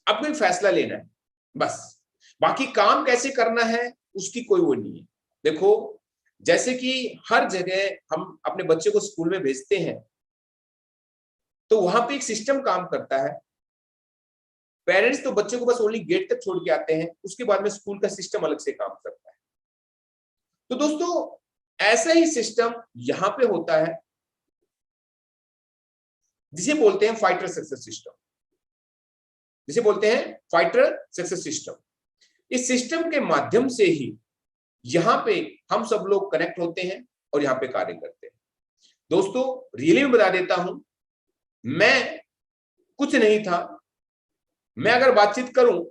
आपको एक फैसला लेना है बस। बाकी काम कैसे करना है उसकी कोई वो नहीं है। देखो, जैसे कि हर जगह हम अपने बच्चे को स्कूल में भेजते हैं, तो वहां पे एक सिस्टम काम करता है। पेरेंट्स तो बच्चे को बस ओनली गेट तक छोड़ के आते हैं, उसके बाद में स्कूल का सिस्टम अलग से काम करता है। तो दोस्तों, ऐसा ही सिस्टम यहां पे होता है, जिसे बोलते हैं फाइटर सक्सेस सिस्टम। जिसे बोलते हैं फाइटर सक्सेस सिस्टम। इस सिस्टम के माध्यम से ही यहां पे हम सब लोग कनेक्ट होते हैं और यहां पे कार्य करते हैं। दोस्तों, रियली में बता देता हूं, मैं कुछ नहीं था। मैं अगर बातचीत करूं,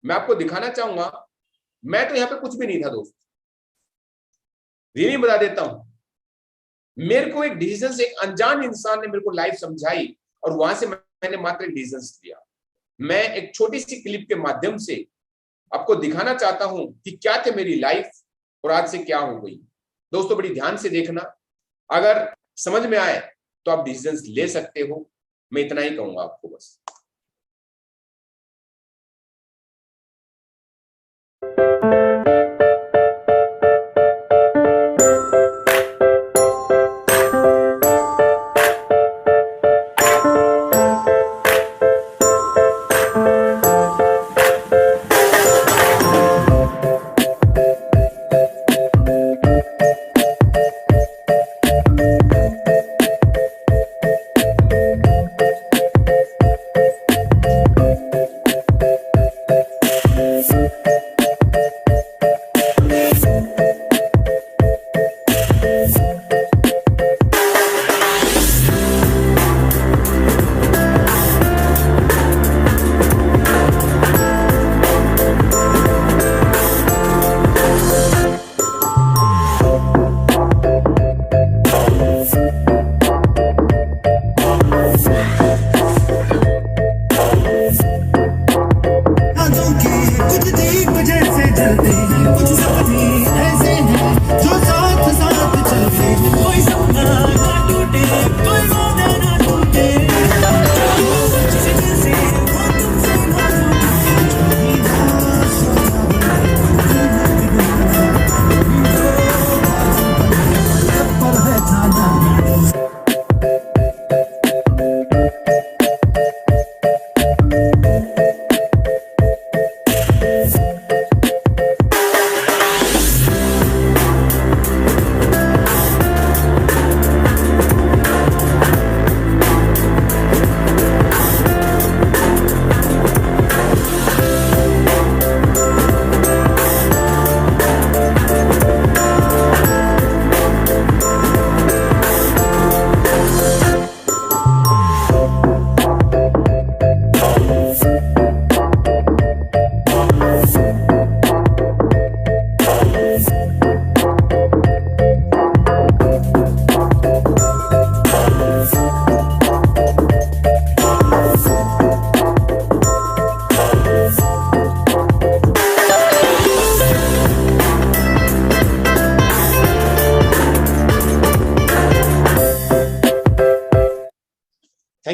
मैं आपको दिखाना चाहूंगा, मैं तो यहां पे कुछ भी नहीं था दोस्त। रियली बता देता हूं, मेरे को एक डिसीजन से एक अनजान इंसान ने मेरे को लाइफ समझाई और वहां से मैंने मात्र एक डिसीजन लिया। मैं एक छोटी सी क्लिप के माध्यम से आपको दिखाना चाहता हूं कि क्या थे मेरी लाइफ और आज से क्या हो गई। दोस्तों, बड़ी ध्यान से देखना, अगर समझ में आए तो आप डिसीजन ले सकते हो। मैं इतना ही कहूंगा आपको बस।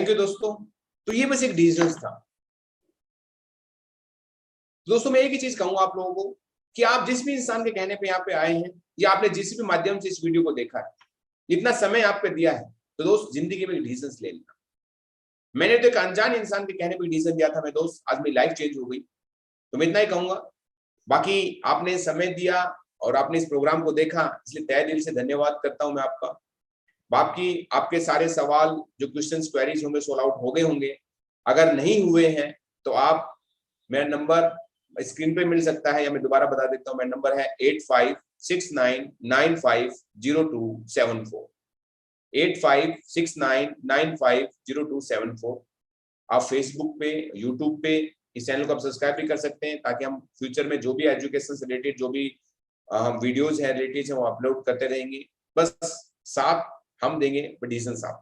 थैंक यू दोस्तों। तो ये बस एक डिसीजन था। दोस्तों मैं एक ही चीज कहूंगा आप लोगों को कि आप जिस भी इंसान के कहने पे यहाँ पे आए हैं या आपने जिस भी माध्यम से इस वीडियो को देखा है, इतना समय आप पे दिया है, तो दोस्त जिंदगी में डिसीजन ले लेना। मैंने तो एक अनजान इंसान के कहने पे डिसीजन दिया था मैं दोस्त, आज मेरी लाइफ चेंज हो गई। तो मैं इतना ही कहूंगा। बाकी आपने समय दिया और आपने इस प्रोग्राम को देखा, इसलिए तहे दिल से धन्यवाद करता हूं मैं आपका। बाकी आपके सारे सवाल जो क्वेश्चंस क्वेरीज होंगे सोल्व आउट हो गए होंगे। अगर नहीं हुए हैं तो आप, मेरा नंबर स्क्रीन पे मिल सकता है या मैं दोबारा बता देता हूँ। मेरा नंबर है 8569950274, 8569950274। आप फेसबुक पे, यूट्यूब पे इस चैनल को आप सब्सक्राइब भी कर सकते हैं, ताकि हम फ्यूचर में जो भी एजुकेशन से रिलेटेड जो भी हम वीडियोज है रिलेटेड वो अपलोड करते रहेंगे। बस साथ हम देंगे, डिसीजन साथ।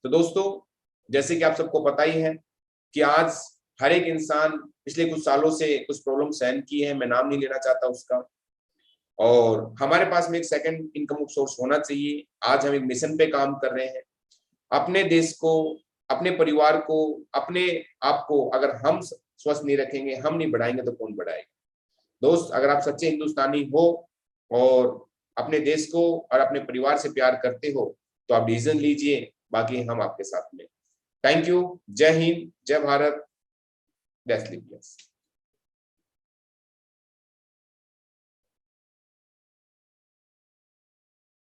तो दोस्तों जैसे कि आप सबको पता ही है कि आज हर एक इंसान पिछले कुछ सालों से कुछ प्रॉब्लम सहन की है, मैं नाम नहीं लेना चाहता उसका, और हमारे पास में एक सेकंड इनकम सोर्स होना चाहिए। आज हम एक मिशन पे काम कर रहे हैं, अपने देश को, अपने परिवार को, अपने आप को अगर हम स्वस्थ नहीं रखेंगे, हम नहीं बढ़ाएंगे तो कौन बढ़ाएगा। दोस्त अगर आप सच्चे हिंदुस्तानी हो और अपने देश को और अपने परिवार से प्यार करते हो तो आप डिसीजन लीजिए, बाकी हम आपके साथ में। Thank you. जय हिंद, जय भारत, जय श्री कृष्ण।